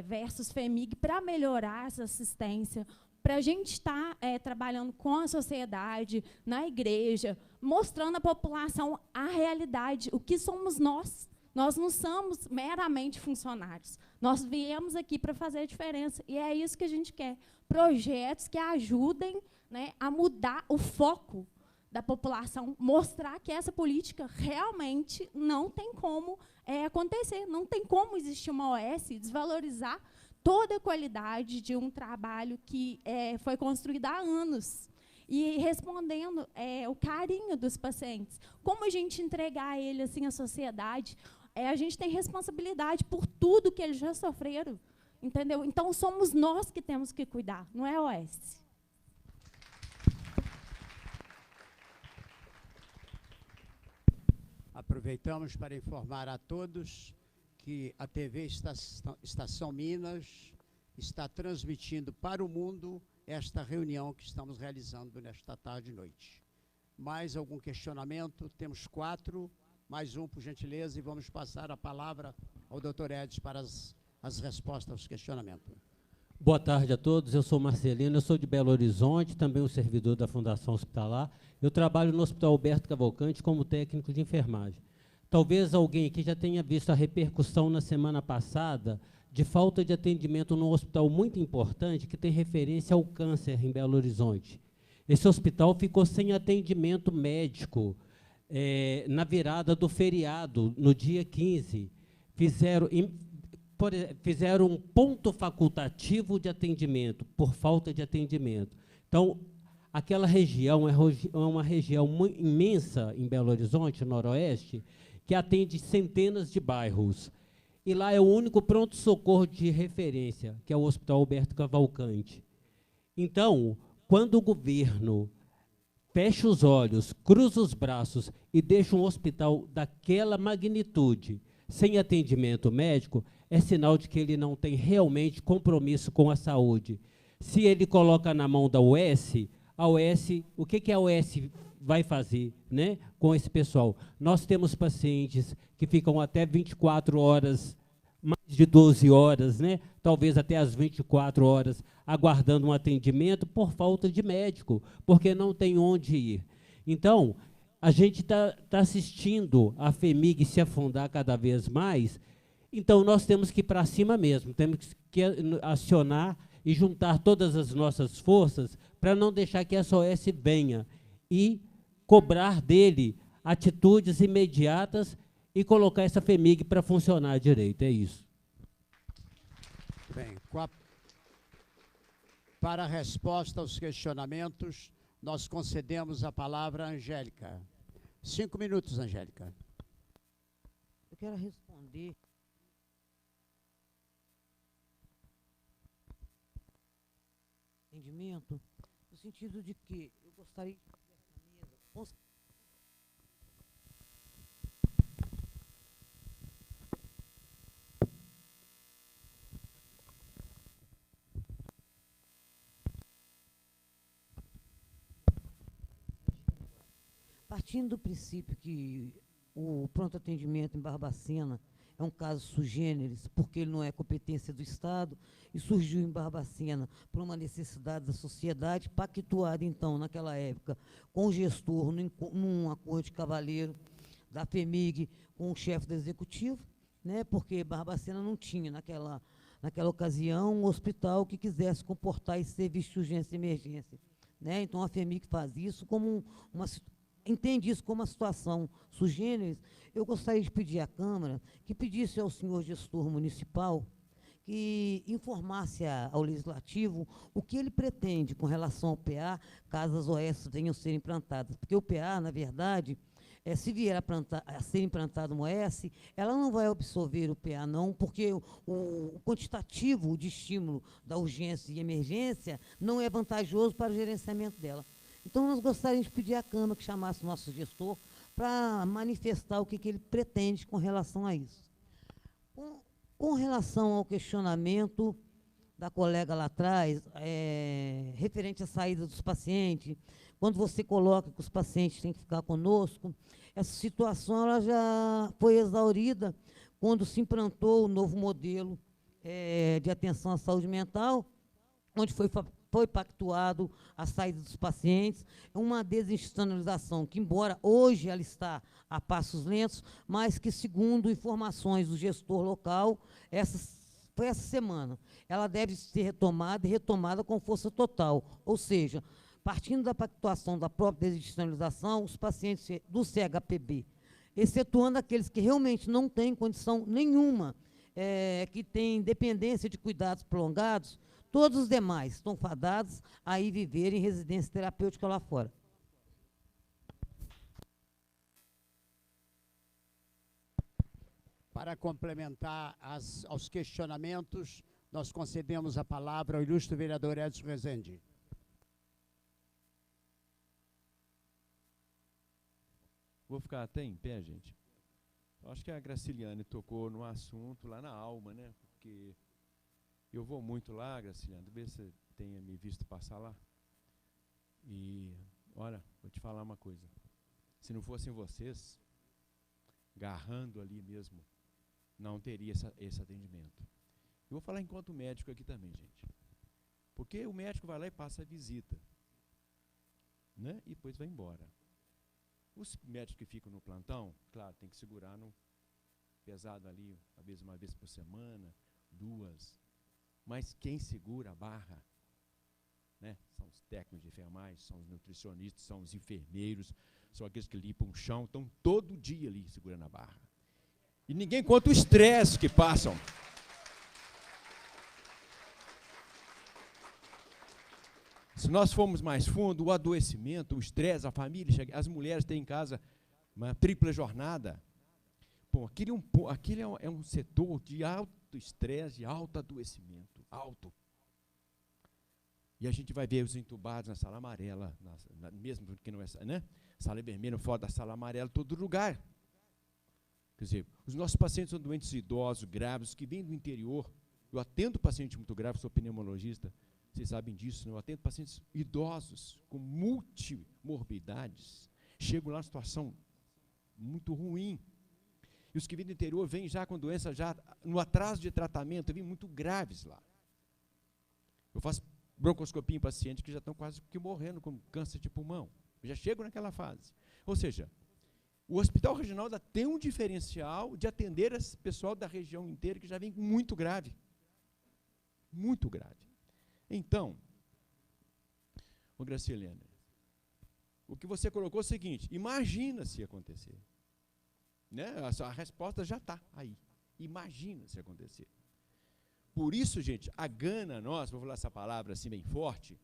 S: versus FEMIG para melhorar essa assistência, para a gente estar trabalhando com a sociedade, na igreja, mostrando à população a realidade, o que somos nós. Nós não somos meramente funcionários. Nós viemos aqui para fazer a diferença, e é isso que a gente quer. Projetos que ajudem, né, a mudar o foco da população, mostrar que essa política realmente não tem como acontecer, não tem como existir uma OS, desvalorizar toda a qualidade de um trabalho que foi construído há anos. E respondendo o carinho dos pacientes. Como a gente entregar a ele assim, à sociedade, a gente tem responsabilidade por tudo que eles já sofreram. Entendeu? Então, somos nós que temos que cuidar, não é a OS.
B: Aproveitamos para informar a todos que a TV Estação Minas está transmitindo para o mundo esta reunião que estamos realizando nesta tarde e noite. Mais algum questionamento? Temos 4, mais um, por gentileza, e vamos passar a palavra ao Dr. Edson para as respostas aos questionamentos.
T: Boa tarde a todos, eu sou Marcelino, eu sou de Belo Horizonte, também um servidor da Fundação Hospitalar. Eu trabalho no Hospital Alberto Cavalcante como técnico de enfermagem. Talvez alguém aqui já tenha visto a repercussão na semana passada de falta de atendimento num hospital muito importante que tem referência ao câncer em Belo Horizonte. Esse hospital ficou sem atendimento médico na virada do feriado, no dia 15. Fizeram um ponto facultativo de atendimento, por falta de atendimento. Então, aquela região é uma região imensa em Belo Horizonte, noroeste, que atende centenas de bairros. E lá é o único pronto-socorro de referência, que é o Hospital Alberto Cavalcante. Então, quando o governo fecha os olhos, cruza os braços e deixa um hospital daquela magnitude sem atendimento médico, é sinal de que ele não tem realmente compromisso com a saúde. Se ele coloca na mão da UES, a UES, o que a UES vai fazer, né, com esse pessoal? Nós temos pacientes que ficam até 24 horas, mais de 12 horas, né, talvez até as 24 horas, aguardando um atendimento por falta de médico, porque não tem onde ir. Então, a gente está assistindo a FHEMIG se afundar cada vez mais, então nós temos que ir para cima mesmo, temos que acionar e juntar todas as nossas forças para não deixar que a SOS venha e cobrar dele atitudes imediatas e colocar essa FHEMIG para funcionar direito. É isso.
B: Bem, para a resposta aos questionamentos, nós concedemos a palavra à Angélica. 5 minutos, Angélica.
D: Eu quero responder. Entendimento, no sentido de que eu gostaria de fazer essa mesa. Partindo do princípio que o pronto atendimento em Barbacena é um caso sui generis, porque ele não é competência do Estado, e surgiu em Barbacena por uma necessidade da sociedade, pactuada, então, naquela época, com o gestor, num acordo de cavalheiro da FHEMIG com o chefe do executivo, né, porque Barbacena não tinha, naquela ocasião, um hospital que quisesse comportar esse serviço de urgência e emergência. Né? Então, a FHEMIG faz isso como entende isso como uma situação sui generis. Eu gostaria de pedir à Câmara que pedisse ao senhor gestor municipal que informasse ao Legislativo o que ele pretende com relação ao PA, caso as OS venham a ser implantadas. Porque o PA, na verdade, se vier a ser implantado uma OS, ela não vai absorver o PA, não, porque o quantitativo de estímulo da urgência e emergência não é vantajoso para o gerenciamento dela. Então, nós gostaríamos de pedir à Câmara que chamasse o nosso gestor para manifestar o que ele pretende com relação a isso. Com relação ao questionamento da colega lá atrás, referente à saída dos pacientes, quando você coloca que os pacientes têm que ficar conosco, essa situação ela já foi exaurida quando se implantou o novo modelo de atenção à saúde mental, onde foi pactuado a saída dos pacientes, uma desinstitucionalização que, embora hoje ela está a passos lentos, mas que, segundo informações do gestor local, foi essa semana, ela deve ser retomada e retomada com força total. Ou seja, partindo da pactuação da própria desinstitucionalização, os pacientes do CHPB, excetuando aqueles que realmente não têm condição nenhuma, que têm dependência de cuidados prolongados, todos os demais estão fadados a ir viver em residência terapêutica lá fora.
B: Para complementar aos questionamentos, nós concedemos a palavra ao ilustre vereador Edson Rezende.
C: Vou ficar até em pé, gente. Eu acho que a Graciliane tocou no assunto lá na alma, né? Porque eu vou muito lá, Graciliane, talvez você tenha me visto passar lá. E, olha, vou te falar uma coisa. Se não fossem vocês, garrando ali mesmo, não teria esse atendimento. Eu vou falar enquanto médico aqui também, gente. Porque o médico vai lá e passa a visita, né? E depois vai embora. Os médicos que ficam no plantão, claro, tem que segurar no pesado ali, talvez uma vez por semana, 2. Mas quem segura a barra, né, são os técnicos de enfermagem, são os nutricionistas, são os enfermeiros, são aqueles que limpam o chão, estão todo dia ali segurando a barra. E ninguém conta o estresse que passam. Se nós formos mais fundo, o adoecimento, o estresse, a família, as mulheres têm em casa uma tripla jornada. Bom, aquele é um setor de alto estresse, de alto adoecimento, alto. E a gente vai ver os entubados na sala amarela, mesmo que não é, né? Sala vermelha, fora da sala amarela, todo lugar. Quer dizer, os nossos pacientes são doentes idosos, graves, que vêm do interior. Eu atendo paciente muito grave, sou pneumologista, vocês sabem disso, né? Eu atendo pacientes idosos, com multimorbidades. Chegam lá numa situação muito ruim. E os que vêm do interior vêm já com doença, já no atraso de tratamento, vêm muito graves lá. Eu faço broncoscopia em pacientes que já estão quase que morrendo com câncer de pulmão. Já chegam naquela fase. Ou seja, o Hospital Regional ainda tem um diferencial de atender esse pessoal da região inteira que já vem muito grave. Muito grave. Então, ô Graciliane, o que você colocou é o seguinte, imagina se acontecer. Né? A resposta já está aí. Imagina se acontecer. Por isso, gente, a gana nossa, vou falar essa palavra assim bem forte,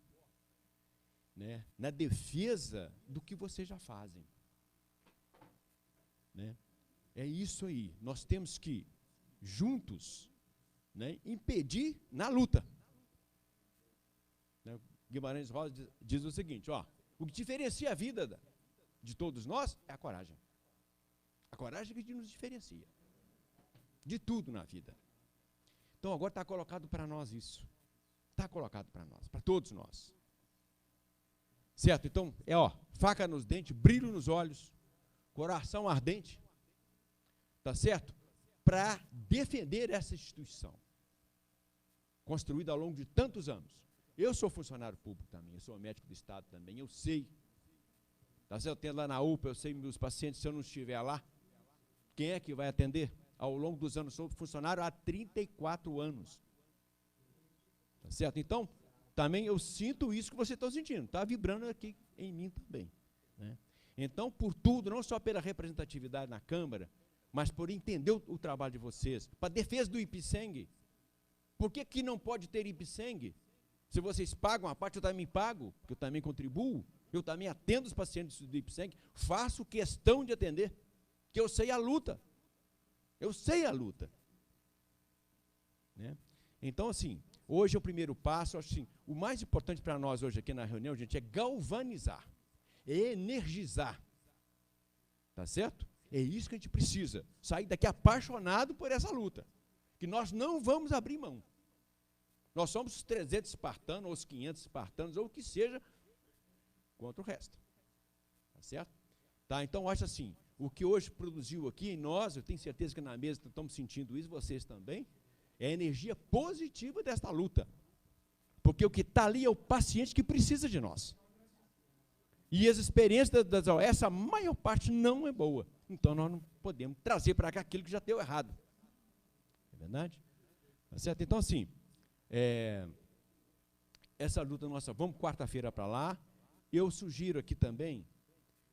C: né, na defesa do que vocês já fazem. Né? É isso aí. Nós temos que, juntos, né, impedir na luta. Né? Guimarães Rosa diz o seguinte, ó, o que diferencia a vida de todos nós é a coragem. A coragem que nos diferencia de tudo na vida. Então agora está colocado para nós isso. Está colocado para nós, para todos nós. Certo? Então, faca nos dentes, brilho nos olhos, coração ardente, tá certo? Para defender essa instituição, construída ao longo de tantos anos. Eu sou funcionário público também, eu sou médico do Estado também, eu sei. Tá certo? Eu tenho lá na UPA, eu sei meus pacientes, se eu não estiver lá, quem é que vai atender? Ao longo dos anos, sou funcionário há 34 anos. Tá certo? Então, também eu sinto isso que você está sentindo, está vibrando aqui em mim também. Né? Então, por tudo, não só pela representatividade na Câmara, mas por entender o trabalho de vocês, para a defesa do IPSENG. Por que não pode ter IPSENG? Se vocês pagam a parte, eu também pago, porque eu também contribuo, eu também atendo os pacientes do IPSENG, faço questão de atender, que eu sei a luta. Eu sei a luta. Né? Então, assim, hoje é o primeiro passo, assim, o mais importante para nós hoje aqui na reunião, gente, é galvanizar, é energizar. Tá certo? É isso que a gente precisa. Sair daqui apaixonado por essa luta. Que nós não vamos abrir mão. Nós somos os 300 espartanos, ou os 500 espartanos, ou o que seja, contra o resto. Tá certo? Tá, então, eu acho assim, o que hoje produziu aqui em nós, eu tenho certeza que na mesa estamos sentindo isso, vocês também, é a energia positiva desta luta. Porque o que está ali é o paciente que precisa de nós. E as experiências das OS, a maior parte não é boa. Então, nós não podemos trazer para cá aquilo que já deu errado. É verdade? Tá certo? Então, assim, essa luta nossa, vamos quarta-feira para lá. Eu sugiro aqui também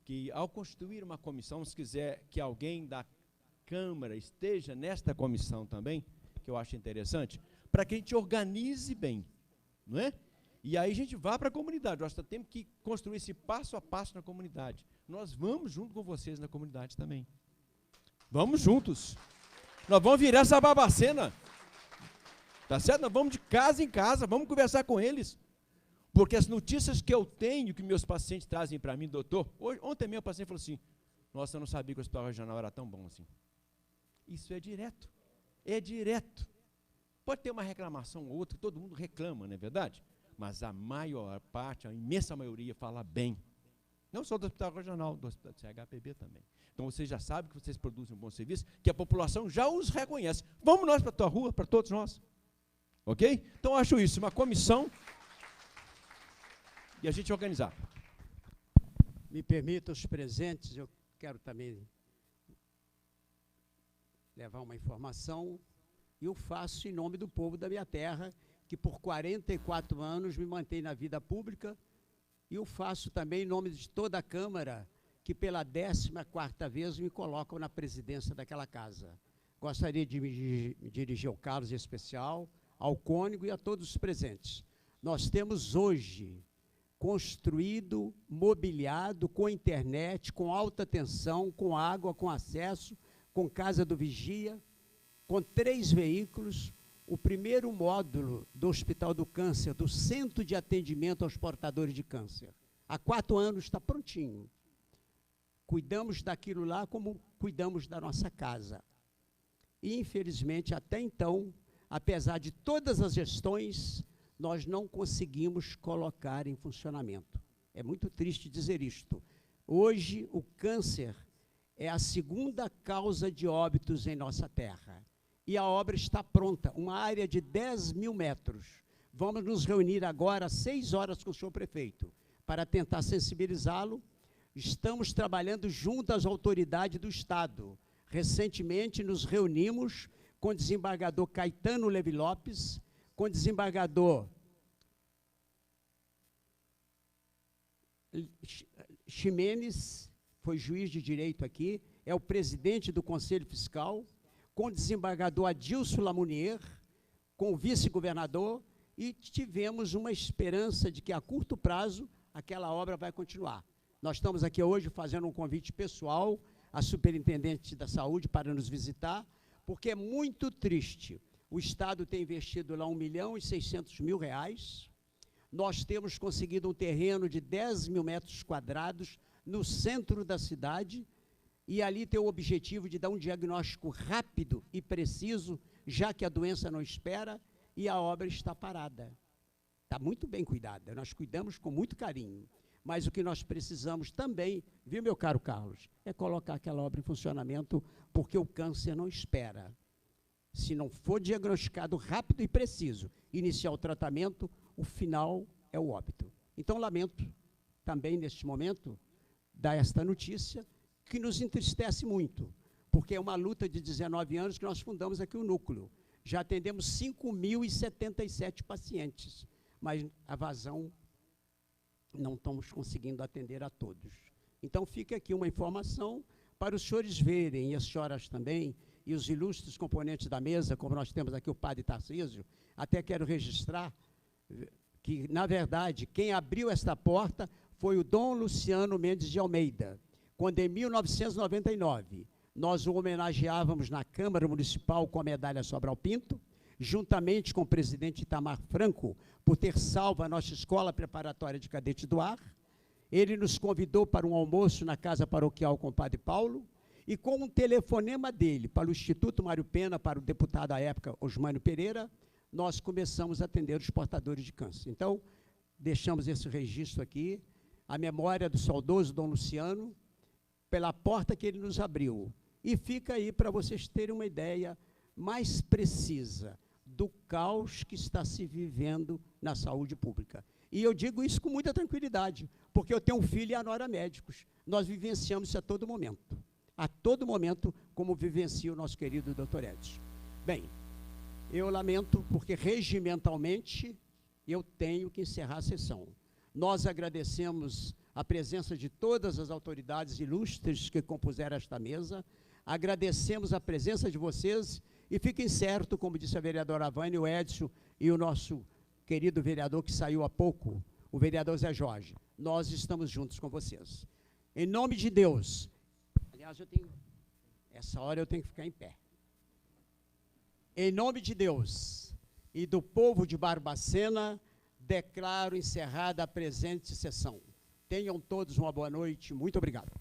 C: que, ao constituir uma comissão, se quiser que alguém da Câmara esteja nesta comissão também, que eu acho interessante, para que a gente organize bem, não é? E aí a gente vá para a comunidade. Nós temos que construir esse passo a passo na comunidade. Nós vamos junto com vocês na comunidade também. Vamos juntos. Nós vamos virar essa Barbacena. Tá certo? Nós vamos de casa em casa, vamos conversar com eles. Porque as notícias que eu tenho, que meus pacientes trazem para mim, doutor, ontem meu paciente falou assim, nossa, eu não sabia que o Hospital Regional era tão bom assim. Isso é direto. É direto. Pode ter uma reclamação ou outra, todo mundo reclama, não é verdade? Mas a maior parte, a imensa maioria, fala bem. Não só do Hospital Regional, do Hospital do CHPB também. Então, vocês já sabem que vocês produzem um bom serviço, que a população já os reconhece. Vamos nós para a tua rua, para todos nós. Ok? Então, acho isso, uma comissão e a gente organizar.
B: Me permita os presentes, eu quero também levar uma informação, e eu faço em nome do povo da minha terra, que por 44 anos me mantém na vida pública, e eu faço também em nome de toda a Câmara, que pela 14ª vez me colocam na presidência daquela casa. Gostaria de me dirigir ao Carlos em especial, ao Cônigo e a todos os presentes. Nós temos hoje construído, mobiliado, com internet, com alta tensão, com água, com acesso, com casa do vigia, com 3 veículos, o primeiro módulo do Hospital do Câncer, do Centro de Atendimento aos Portadores de Câncer. Há 4 anos está prontinho. cuidamos daquilo lá como cuidamos da nossa casa. E, infelizmente, até então, apesar de todas as gestões, nós não conseguimos colocar em funcionamento. É muito triste dizer isto. Hoje, o câncer é a segunda causa de óbitos em nossa terra. E a obra está pronta, uma área de 10 mil metros. Vamos nos reunir agora às 6 horas com o senhor prefeito, para tentar sensibilizá-lo. Estamos trabalhando junto às autoridades do Estado. Recentemente nos reunimos com o desembargador Caetano Levi Lopes, com o desembargador Ximenes, foi juiz de direito aqui, é o presidente do Conselho Fiscal, com o desembargador Adilson Lamounier, com o vice-governador, e tivemos uma esperança de que a curto prazo aquela obra vai continuar. Nós estamos aqui hoje fazendo um convite pessoal à superintendente da saúde para nos visitar, porque é muito triste. O Estado tem investido lá R$1.600.000. Nós temos conseguido um terreno de 10 mil metros quadrados no centro da cidade, e ali tem o objetivo de dar um diagnóstico rápido e preciso, já que a doença não espera, e a obra está parada. Está muito bem cuidada, nós cuidamos com muito carinho. Mas o que nós precisamos também, viu, meu caro Carlos, é colocar aquela obra em funcionamento, porque o câncer não espera. Se não for diagnosticado rápido e preciso, iniciar o tratamento, o final é o óbito. Então, lamento também, neste momento, dar esta notícia, que nos entristece muito, porque é uma luta de 19 anos que nós fundamos aqui o núcleo. Já atendemos 5.077 pacientes, mas a vazão não estamos conseguindo atender a todos. Então, fica aqui uma informação para os senhores verem, e as senhoras também, e os ilustres componentes da mesa, como nós temos aqui o padre Tarcísio. Até quero registrar que, na verdade, quem abriu esta porta foi o Dom Luciano Mendes de Almeida, quando em 1999 nós o homenageávamos na Câmara Municipal com a medalha Sobral Pinto, juntamente com o presidente Itamar Franco, por ter salvo a nossa escola preparatória de cadete do ar. Ele nos convidou para um almoço na casa paroquial com o padre Paulo, e com um telefonema dele para o Instituto Mário Pena, para o deputado à época, Osmânio Pereira, nós começamos a atender os portadores de câncer. Então, deixamos esse registro aqui, a memória do saudoso Dom Luciano, pela porta que ele nos abriu. E fica aí para vocês terem uma ideia mais precisa do caos que está se vivendo na saúde pública. E eu digo isso com muita tranquilidade, porque eu tenho um filho e a nora médicos. Nós vivenciamos isso a todo momento, como vivencia o nosso querido Dr. Edson. Bem, eu lamento, porque regimentalmente eu tenho que encerrar a sessão. Nós agradecemos a presença de todas as autoridades ilustres que compuseram esta mesa, agradecemos a presença de vocês, e fiquem certos, como disse a vereadora Vânia, o Edson e o nosso querido vereador que saiu há pouco, o vereador Zé Jorge, nós estamos juntos com vocês. Em nome de Deus, aliás, essa hora eu tenho que ficar em pé. Em nome de Deus e do povo de Barbacena, declaro encerrada a presente sessão. Tenham todos uma boa noite. Muito obrigado.